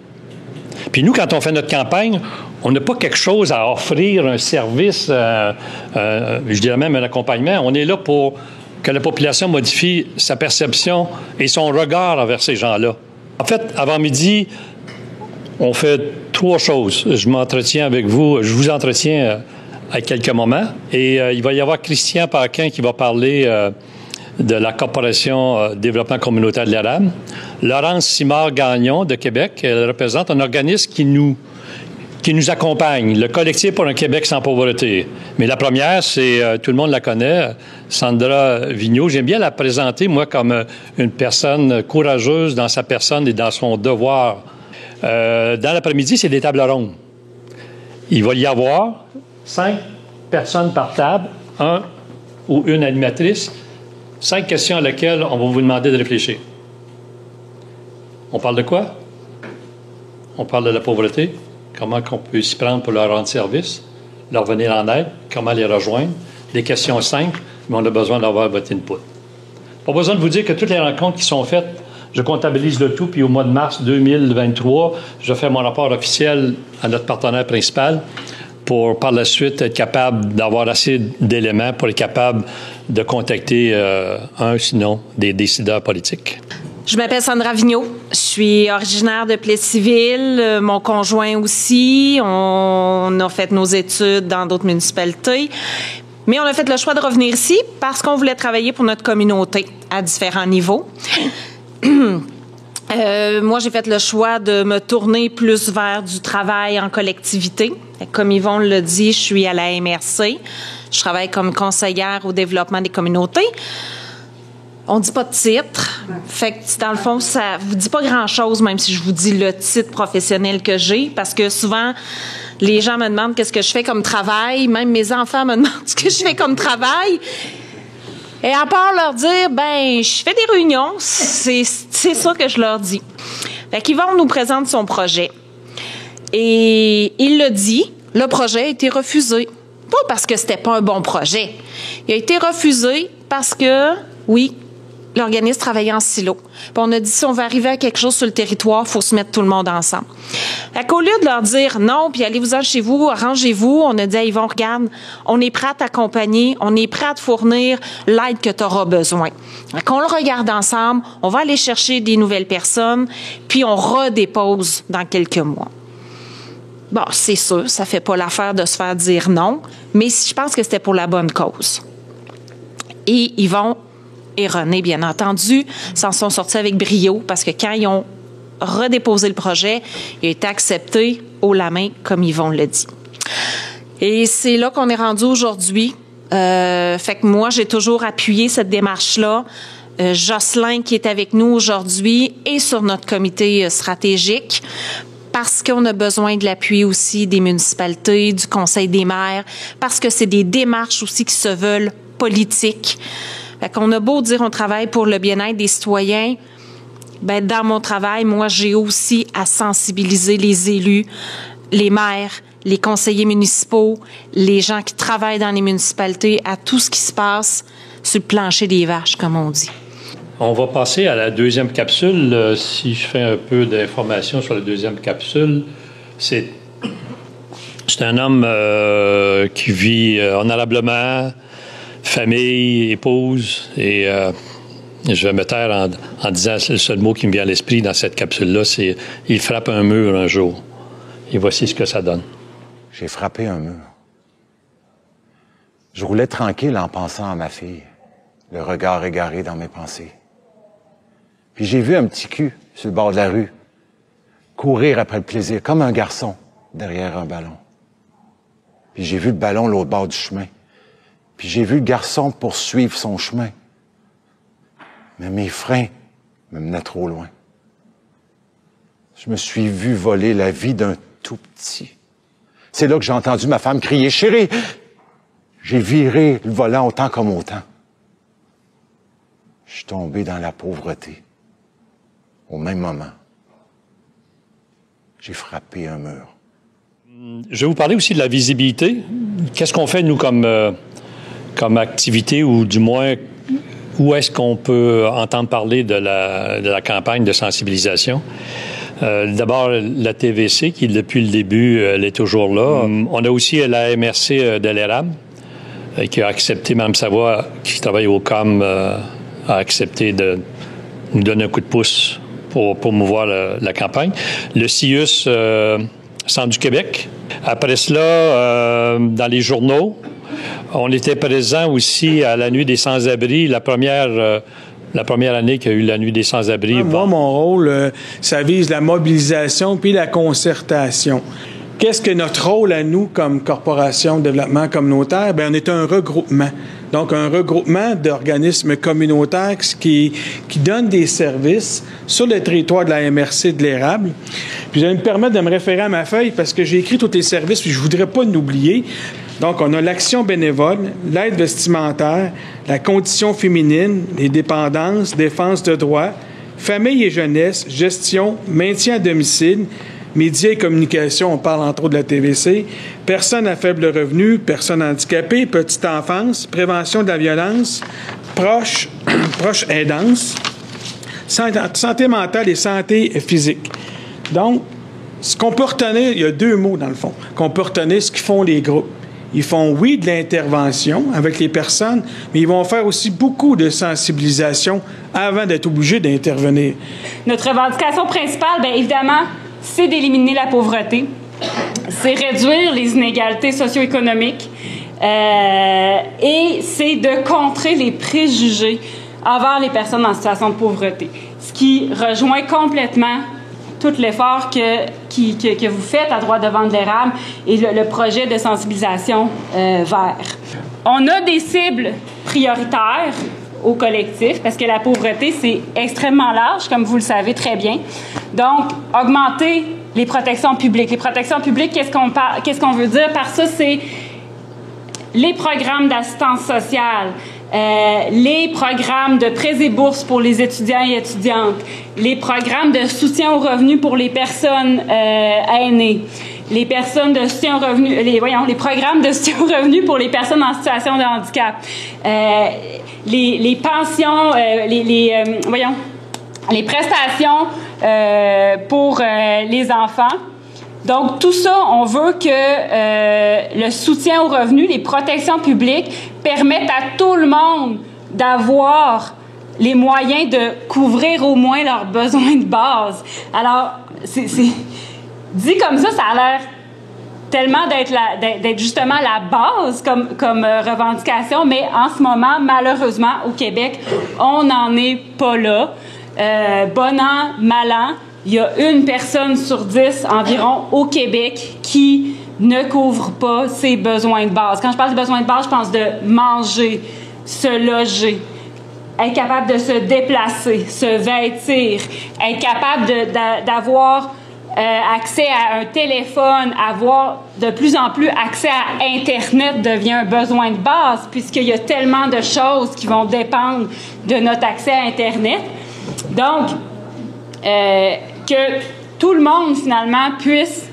Puis nous, quand on fait notre campagne, on n'a pas quelque chose à offrir, un service, je dirais même un accompagnement. On est là pour que la population modifie sa perception et son regard envers ces gens-là. En fait, avant midi, on fait 3 choses. Je m'entretiens avec vous, je vous entretiens à quelques moments. Et il va y avoir Christian Paquin qui va parler de la Corporation Développement communautaire de l'Arabe. Laurence Simard-Gagnon de Québec, elle représente un organisme qui nous accompagne, le Collectif pour un Québec sans pauvreté. Mais la première, c'est, tout le monde la connaît, Sandra Vigneault. J'aime bien la présenter, moi, comme une personne courageuse dans sa personne et dans son devoir. Dans l'après-midi, c'est des tables rondes. Il va y avoir 5 personnes par table, un ou une animatrice, 5 questions à lesquelles on va vous demander de réfléchir. On parle de quoi? On parle de la pauvreté. Comment on peut s'y prendre pour leur rendre service, leur venir en aide, comment les rejoindre. Des questions simples, mais on a besoin d'avoir votre input. Pas besoin de vous dire que toutes les rencontres qui sont faites, je comptabilise le tout, puis au mois de mars 2023, je fais mon rapport officiel à notre partenaire principal pour, par la suite, être capable d'avoir assez d'éléments pour être capable de contacter sinon des décideurs politiques. Je m'appelle Sandra Vigneault. Je suis originaire de Plessisville. Mon conjoint aussi. On a fait nos études dans d'autres municipalités. Mais on a fait le choix de revenir ici parce qu'on voulait travailler pour notre communauté à différents niveaux. Moi, j'ai fait le choix de me tourner plus vers du travail en collectivité. Comme Yvon le dit, je suis à la MRC. Je travaille comme conseillère au développement des communautés. On dit pas de titre. Fait que, dans le fond, ça vous dit pas grand-chose, même si je vous dis le titre professionnel que j'ai, parce que souvent, les gens me demandent qu'est-ce que je fais comme travail. Même mes enfants me demandent ce que je fais comme travail. Et à part leur dire, ben, je fais des réunions, c'est ça que je leur dis. Fait qu'Yvon nous présente son projet. Et il le dit, le projet a été refusé. Pas parce que c'était pas un bon projet. Il a été refusé parce que, oui, l'organisme travaillait en silo. Puis on a dit, si on veut arriver à quelque chose sur le territoire, il faut se mettre tout le monde ensemble. Fait qu'au lieu de leur dire non, puis allez-vous-en chez vous, arrangez-vous, on a dit à Yvon, regarde, on est prêt à t'accompagner, on est prêt à te fournir l'aide que tu auras besoin. Fait qu'on le regarde ensemble, on va aller chercher des nouvelles personnes, puis on redépose dans quelques mois. Bon, c'est sûr, ça fait pas l'affaire de se faire dire non, mais je pense que c'était pour la bonne cause. Et Yvon et René, bien entendu, s'en sont sortis avec brio parce que quand ils ont redéposé le projet, il a été accepté haut la main, comme Yvon l'a dit. Et c'est là qu'on est rendu aujourd'hui. Fait que moi, j'ai toujours appuyé cette démarche-là. Jocelyn, qui est avec nous aujourd'hui, est sur notre comité stratégique parce qu'on a besoin de l'appui aussi des municipalités, du Conseil des maires, parce que c'est des démarches aussi qui se veulent politiques. Fait qu'on a beau dire on travaille pour le bien-être des citoyens, ben dans mon travail, moi, j'ai aussi à sensibiliser les élus, les maires, les conseillers municipaux, les gens qui travaillent dans les municipalités à tout ce qui se passe sur le plancher des vaches, comme on dit. On va passer à la deuxième capsule. Si je fais un peu d'informations sur la deuxième capsule, c'est un homme qui vit honorablement, famille, épouse, et je vais me taire en disant le seul mot qui me vient à l'esprit dans cette capsule-là, c'est « il frappe un mur un jour ». Et voici ce que ça donne. J'ai frappé un mur. Je roulais tranquille en pensant à ma fille, le regard égaré dans mes pensées. Puis j'ai vu un petit cul sur le bord de la rue, courir après le plaisir, comme un garçon derrière un ballon. Puis j'ai vu le ballon l'autre bord du chemin. Puis j'ai vu le garçon poursuivre son chemin. Mais mes freins me menaient trop loin. Je me suis vu voler la vie d'un tout petit. C'est là que j'ai entendu ma femme crier « Chérie! » J'ai viré le volant autant comme autant. Je suis tombé dans la pauvreté. Au même moment, j'ai frappé un mur. Je vais vous parler aussi de la visibilité. Qu'est-ce qu'on fait, nous, comme activité, ou du moins, où est-ce qu'on peut entendre parler de la campagne de sensibilisation? D'abord, la TVC, qui, depuis le début, elle est toujours là. On a aussi la MRC de l'érable, qui a accepté, Mme Savoie, qui travaille au COM, a accepté de nous donner un coup de pouce pour promouvoir la campagne. Le CIUS Centre du Québec. Après cela, dans les journaux, on était présent aussi à la Nuit des sans-abri, la première année qu'il y a eu la Nuit des sans-abri. Moi, mon rôle, ça vise la mobilisation puis la concertation. Qu'est-ce que notre rôle à nous comme corporation de développement communautaire? Bien, on est un regroupement. Donc, un regroupement d'organismes communautaires qui donnent des services sur le territoire de la MRC de l'érable. Puis, vous allez me permettre de me référer à ma feuille parce que j'ai écrit tous les services puis je voudrais pas l'oublier. Donc, on a l'action bénévole, l'aide vestimentaire, la condition féminine, les dépendances, défense de droits, famille et jeunesse, gestion, maintien à domicile, médias et communication, on parle entre autres de la TVC, personnes à faible revenu, personnes handicapées, petite enfance, prévention de la violence, proches aidances, santé mentale et santé physique. Donc, ce qu'on peut retenir, il y a deux mots dans le fond, qu'on peut retenir ce qu'ils font les groupes. Ils font, oui, de l'intervention avec les personnes, mais ils vont faire aussi beaucoup de sensibilisation avant d'être obligés d'intervenir. Notre revendication principale, bien évidemment, c'est d'éliminer la pauvreté, c'est réduire les inégalités socio-économiques et c'est de contrer les préjugés envers les personnes en situation de pauvreté. Ce qui rejoint complètement tout l'effort que vous faites à Droits devant de l'érable et le projet de sensibilisation vert. On a des cibles prioritaires au collectif parce que la pauvreté, c'est extrêmement large, comme vous le savez très bien. Donc, augmenter les protections publiques. Les protections publiques, qu'est-ce qu'on veut dire par ça? C'est les programmes d'assistance sociale, les programmes de prêts et bourses pour les étudiants et étudiantes, les programmes de soutien aux revenus pour les personnes aînées, les personnes de soutien aux revenus, les programmes de soutien aux revenus pour les personnes en situation de handicap, les pensions, les prestations pour les enfants. Donc, tout ça, on veut que le soutien aux revenus, les protections publiques permettent à tout le monde d'avoir les moyens de couvrir au moins leurs besoins de base. Alors, dit comme ça a l'air tellement d'être justement la base comme revendication, mais en ce moment, malheureusement, au Québec, on n'en est pas là. Bon an, mal an, il y a 1 personne sur 10 environ au Québec qui ne couvre pas ses besoins de base. Quand je parle de besoins de base, je pense de manger, se loger, être capable de se déplacer, se vêtir, être capable d'avoir accès à un téléphone, avoir de plus en plus accès à Internet devient un besoin de base puisqu'il y a tellement de choses qui vont dépendre de notre accès à Internet. Donc, que tout le monde, finalement, puisse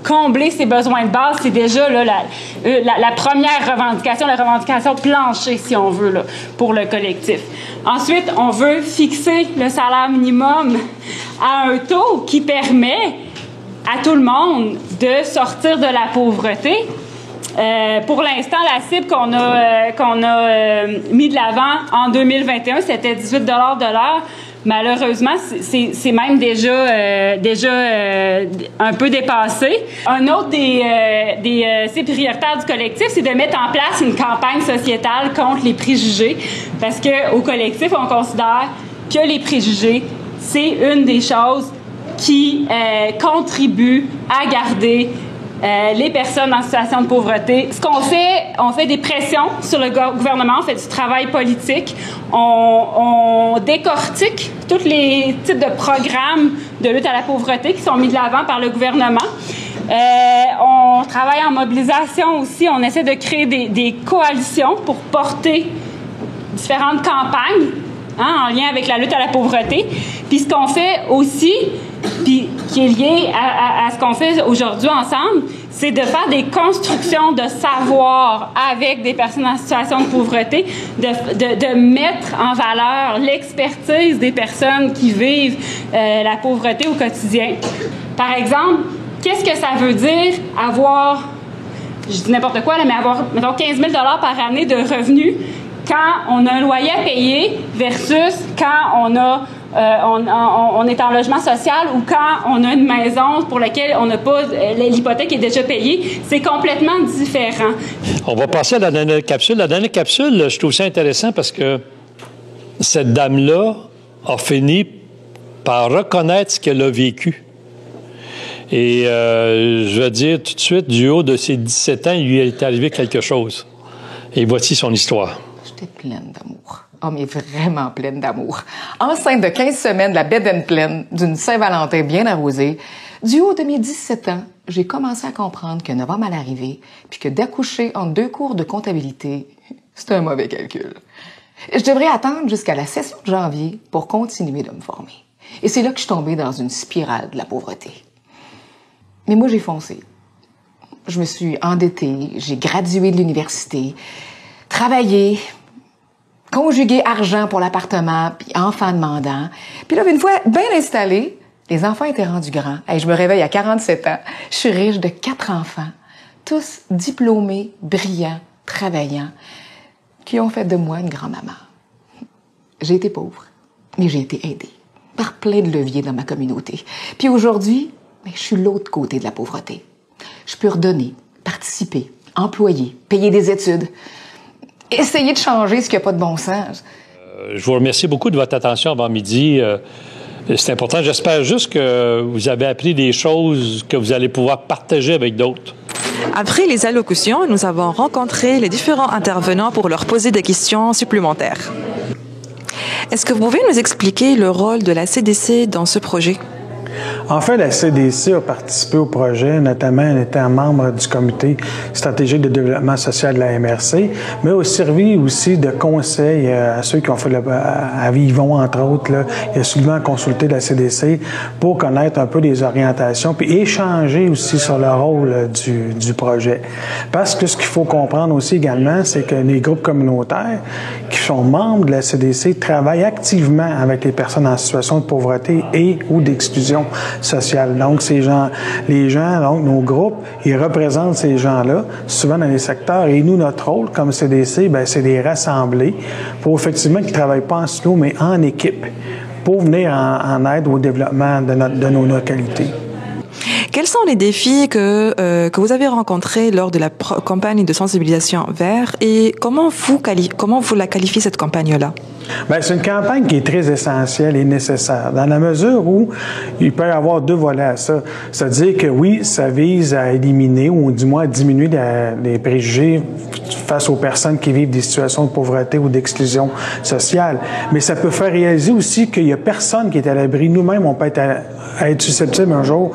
combler ses besoins de base, c'est déjà là, la première revendication, la revendication plancher, si on veut, là, pour le collectif. Ensuite, on veut fixer le salaire minimum à un taux qui permet à tout le monde de sortir de la pauvreté. Pour l'instant, la cible qu'on a mis de l'avant en 2021, c'était 18 $ de l'heure. Malheureusement, c'est même déjà un peu dépassé. Un autre des cibles prioritaires du collectif, c'est de mettre en place une campagne sociétale contre les préjugés, parce que au collectif, on considère que les préjugés, c'est une des choses qui contribue à garder les personnes en situation de pauvreté. Ce qu'on fait, on fait des pressions sur le gouvernement, on fait du travail politique, on décortique tous les types de programmes de lutte à la pauvreté qui sont mis de l'avant par le gouvernement. On travaille en mobilisation aussi, on essaie de créer des coalitions pour porter différentes campagnes en lien avec la lutte à la pauvreté. Puis ce qu'on fait aussi, puis qui est lié à ce qu'on fait aujourd'hui ensemble, c'est de faire des constructions de savoir avec des personnes en situation de pauvreté, de mettre en valeur l'expertise des personnes qui vivent la pauvreté au quotidien. Par exemple, qu'est-ce que ça veut dire avoir, je dis n'importe quoi, là, mais avoir, mettons, 15 000 $ par année de revenus quand on a un loyer à payer versus quand on est en logement social ou quand on a une maison pour laquelle on n'a pas, l'hypothèque est déjà payée, c'est complètement différent. On va passer à la dernière capsule. La dernière capsule, je trouve ça intéressant parce que cette dame-là a fini par reconnaître ce qu'elle a vécu. Et je veux dire tout de suite, du haut de ses 17 ans, il lui est arrivé quelque chose. Et voici son histoire. J'étais pleine d'amour. Oh, mais vraiment pleine d'amour. Enceinte de 15 semaines, la bedaine pleine, d'une Saint-Valentin bien arrosée, du haut de mes 17 ans, j'ai commencé à comprendre que novembre allait arriver, puis que d'accoucher en 2 cours de comptabilité, c'était un mauvais calcul. Je devrais attendre jusqu'à la session de janvier pour continuer de me former. Et c'est là que je suis tombée dans une spirale de la pauvreté. Mais moi, j'ai foncé. Je me suis endettée, j'ai gradué de l'université, travaillé, conjugué argent pour l'appartement, puis enfant demandant. Puis là, une fois bien installée, les enfants étaient rendus grands. Hey, je me réveille à 47 ans. Je suis riche de 4 enfants, tous diplômés, brillants, travaillants, qui ont fait de moi une grand-maman. J'ai été pauvre, mais j'ai été aidée par plein de leviers dans ma communauté. Puis aujourd'hui, je suis l'autre côté de la pauvreté. Je peux redonner, participer, employer, payer des études, essayer de changer ce qui n'a pas de bon sens. Je vous remercie beaucoup de votre attention avant midi. C'est important. J'espère juste que vous avez appris des choses que vous allez pouvoir partager avec d'autres. Après les allocutions, nous avons rencontré les différents intervenants pour leur poser des questions supplémentaires. Est-ce que vous pouvez nous expliquer le rôle de la CDC dans ce projet? En fait, la CDC a participé au projet, notamment en étant membre du comité stratégique de développement social de la MRC, mais a servi aussi de conseil à ceux qui ont fait à Vivon, entre autres. Là, il a souvent consulté la CDC pour connaître un peu les orientations, puis échanger aussi sur le rôle du projet. Parce que ce qu'il faut comprendre aussi également, c'est que les groupes communautaires qui sont membres de la CDC travaillent activement avec les personnes en situation de pauvreté et ou d'exclusion sociale. Donc, les gens, donc nos groupes, ils représentent ces gens-là, souvent dans les secteurs. Et nous, notre rôle comme CDC, c'est de les rassembler pour effectivement qu'ils ne travaillent pas en silo, mais en équipe, pour venir en aide au développement de nos localités. Quels sont les défis que vous avez rencontrés lors de la campagne de sensibilisation vert et comment vous la qualifiez cette campagne-là? Bien, c'est une campagne qui est très essentielle et nécessaire, dans la mesure où il peut y avoir deux volets à ça. C'est-à-dire que oui, ça vise à éliminer ou du moins à diminuer les préjugés face aux personnes qui vivent des situations de pauvreté ou d'exclusion sociale. Mais ça peut faire réaliser aussi qu'il n'y a personne qui est à l'abri. Nous-mêmes, on peut être susceptible un jour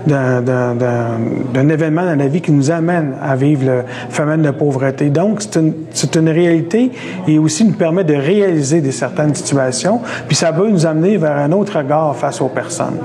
d'un événement dans la vie qui nous amène à vivre le phénomène de pauvreté. Donc, c'est une réalité et aussi nous permet de réaliser certaines situations, puis ça peut nous amener vers un autre regard face aux personnes.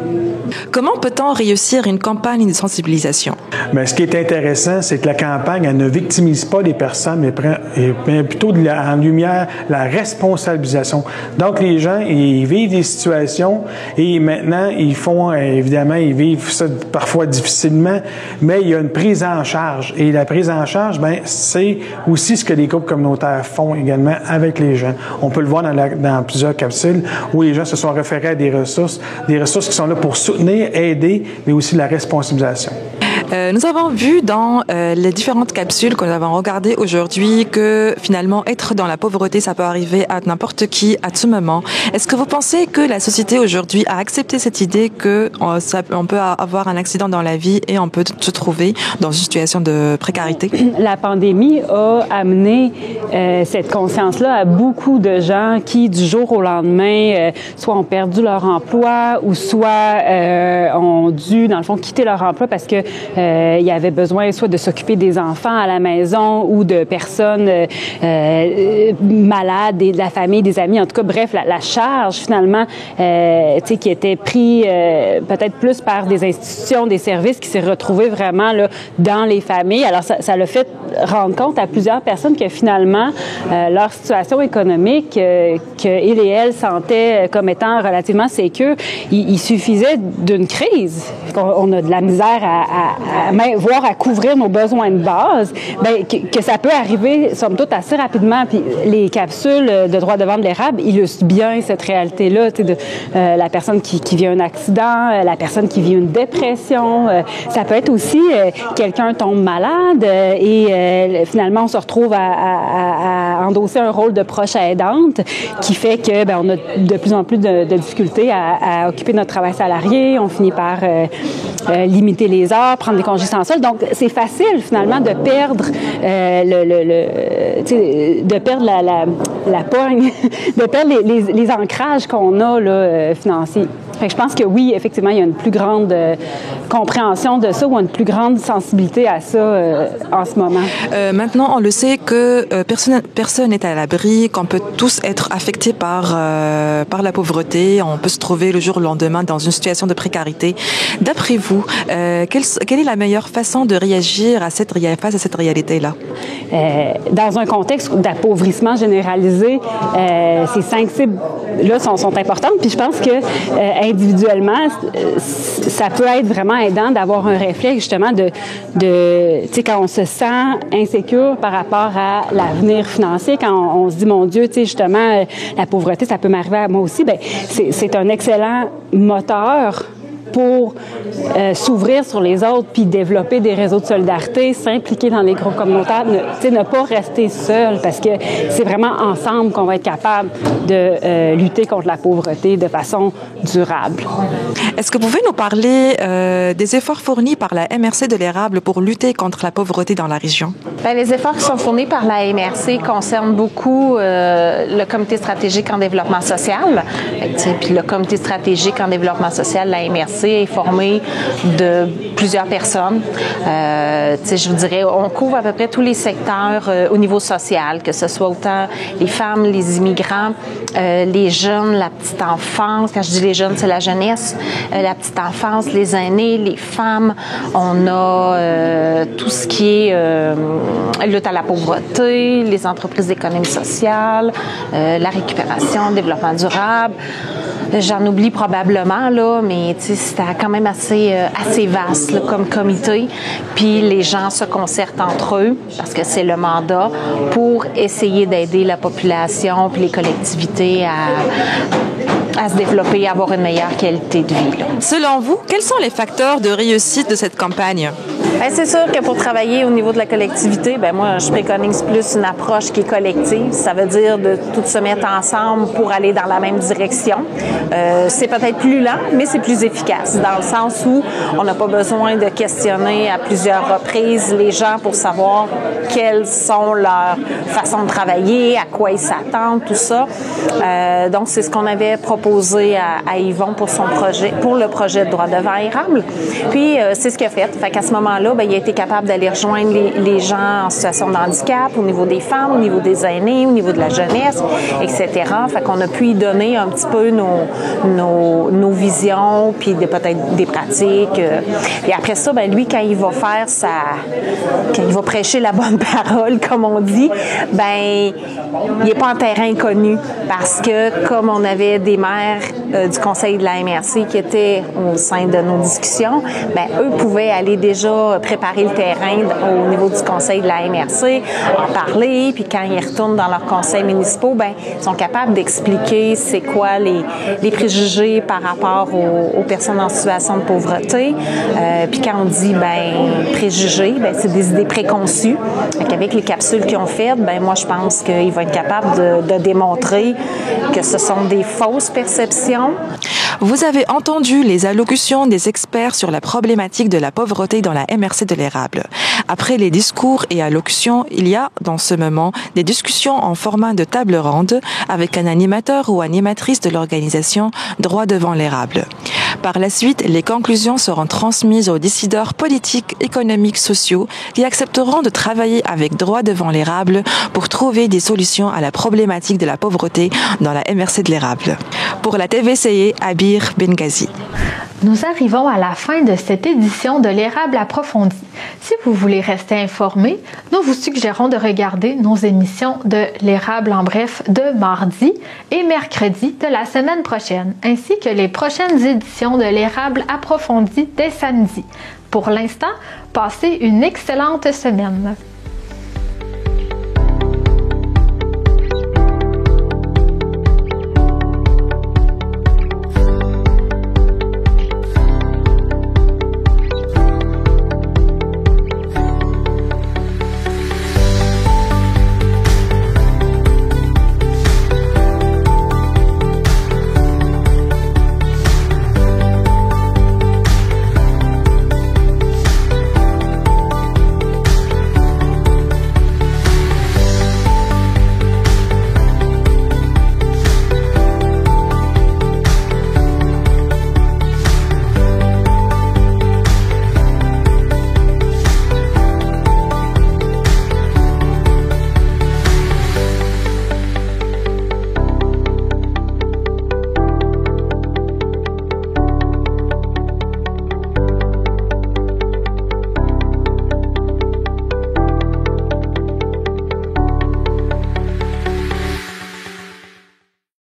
Comment peut-on réussir une campagne de sensibilisation? Bien, ce qui est intéressant, c'est que la campagne, elle ne victimise pas les personnes, mais plutôt en lumière la responsabilisation. Donc, les gens, ils vivent des situations et maintenant, évidemment, ils vivent ça parfois difficilement, mais il y a une prise en charge. Et la prise en charge, bien, c'est aussi ce que les groupes communautaires font également avec les gens. On peut le voir dans plusieurs capsules où les gens se sont référés à des ressources qui sont là pour soutenir, aider, mais aussi la responsabilisation. Nous avons vu dans les différentes capsules que nous avons regardées aujourd'hui que finalement être dans la pauvreté, ça peut arriver à n'importe qui à tout moment. Est-ce que vous pensez que la société aujourd'hui a accepté cette idée que on peut avoir un accident dans la vie et on peut se trouver dans une situation de précarité? La pandémie a amené cette conscience-là à beaucoup de gens qui, du jour au lendemain, soit ont perdu leur emploi ou soit ont dû, dans le fond, quitter leur emploi parce que il y avait besoin soit de s'occuper des enfants à la maison ou de personnes malades, de la famille, des amis. En tout cas, bref, la charge, finalement, qui était prise peut-être plus par des institutions, des services qui s'est retrouvée vraiment là, dans les familles. Alors, ça l'a fait rendre compte à plusieurs personnes que finalement, leur situation économique, qu'ils et elles sentaient comme étant relativement sécure, il suffisait d'une crise. On a de la misère voire à couvrir nos besoins de base, bien, que ça peut arriver, somme toute, assez rapidement. Puis les capsules de droit de vente de l'érable illustrent bien cette réalité-là, de la personne qui vit un accident, la personne qui vit une dépression. Ça peut être aussi quelqu'un tombe malade et finalement, on se retrouve à endosser un rôle de proche aidante qui fait que on a de plus en plus de difficultés à occuper notre travail salarié. On finit par limiter les heures, prendre des congés sans solde. Donc, c'est facile, finalement, de perdre la pogne, de perdre les ancrages qu'on a là, financiers. Fait que je pense que oui, effectivement, il y a une plus grande compréhension de ça ou une plus grande sensibilité à ça en ce moment. Maintenant, on le sait que personne n'est à l'abri, qu'on peut tous être affectés par la pauvreté. On peut se trouver le jour au lendemain dans une situation de précarité. D'après vous, quelle est la meilleure façon de réagir face à cette réalité-là? Dans un contexte d'appauvrissement généralisé, ces 5 cibles-là sont importantes. Puis je pense que individuellement, ça peut être vraiment aidant d'avoir un réflexe justement tu sais, quand on se sent insécure par rapport à l'avenir financier, quand on se dit, mon Dieu, tu sais, justement, la pauvreté, ça peut m'arriver à moi aussi, bien, c'est un excellent moteur pour s'ouvrir sur les autres puis développer des réseaux de solidarité, s'impliquer dans les groupes communautaires, ne pas rester seul parce que c'est vraiment ensemble qu'on va être capable de lutter contre la pauvreté de façon durable. Est-ce que vous pouvez nous parler des efforts fournis par la MRC de l'érable pour lutter contre la pauvreté dans la région? Bien, les efforts qui sont fournis par la MRC concernent beaucoup le comité stratégique en développement social. Puis le comité stratégique en développement social, la MRC, est formé de plusieurs personnes. Je vous dirais, on couvre à peu près tous les secteurs au niveau social, que ce soit autant les femmes, les immigrants, les jeunes, la petite enfance. Quand je dis les jeunes, c'est la jeunesse. La petite enfance, les aînés, les femmes. On a tout ce qui est lutte à la pauvreté, les entreprises d'économie sociale, la récupération, le développement durable. J'en oublie probablement, là, mais c'était quand même assez vaste là, comme comité. Puis les gens se concertent entre eux, parce que c'est le mandat, pour essayer d'aider la population puis les collectivités à se développer, à avoir une meilleure qualité de vie. Là. Selon vous, quels sont les facteurs de réussite de cette campagne? Bien, c'est sûr que pour travailler au niveau de la collectivité, bien, moi, je préconise plus une approche qui est collective. Ça veut dire de tous se mettre ensemble pour aller dans la même direction. C'est peut-être plus lent, mais c'est plus efficace, dans le sens où on n'a pas besoin de questionner à plusieurs reprises les gens pour savoir quelles sont leurs façons de travailler, à quoi ils s'attendent, tout ça. Donc, c'est ce qu'on avait proposé à Yvon pour son projet, pour le projet de droit devant érable. Puis, c'est ce qu'il a fait. Fait qu'à ce moment-là, bien, il a été capable d'aller rejoindre les gens en situation de handicap, au niveau des femmes, au niveau des aînés, au niveau de la jeunesse, etc. Fait qu'on a pu y donner un petit peu nos visions, puis peut-être des pratiques. Et après ça, bien, lui, quand il va faire quand il va prêcher la bonne parole, comme on dit, ben il n'est pas en terrain inconnu, parce que comme on avait des maires du conseil de la MRC qui étaient au sein de nos discussions, ben eux pouvaient aller déjà préparer le terrain au niveau du conseil de la MRC, en parler, puis quand ils retournent dans leurs conseils municipaux, ben ils sont capables d'expliquer c'est quoi les préjugés par rapport aux personnes en situation de pauvreté. Puis quand on dit ben préjugés, ben c'est des idées préconçues. Avec les capsules qu'ils ont faites, ben moi je pense qu'ils vont être capables de démontrer que ce sont des fausses perceptions. Vous avez entendu les allocutions des experts sur la problématique de la pauvreté dans la MRC de l'érable. Après les discours et allocutions, il y a dans ce moment des discussions en format de table ronde avec un animateur ou animatrice de l'organisation Droit devant l'érable. Par la suite, les conclusions seront transmises aux décideurs politiques, économiques, sociaux qui accepteront de travailler avec Droit devant l'érable pour trouver des solutions à la problématique de la pauvreté dans la MRC de l'érable. Pour la TVCE, Abir Benghazi. Nous arrivons à la fin de cette édition de l'érable approfondi. Si vous voulez rester informé, nous vous suggérons de regarder nos émissions de l'érable en bref de mardi et mercredi de la semaine prochaine, ainsi que les prochaines éditions de l'érable approfondi dès samedi. Pour l'instant, passez une excellente semaine.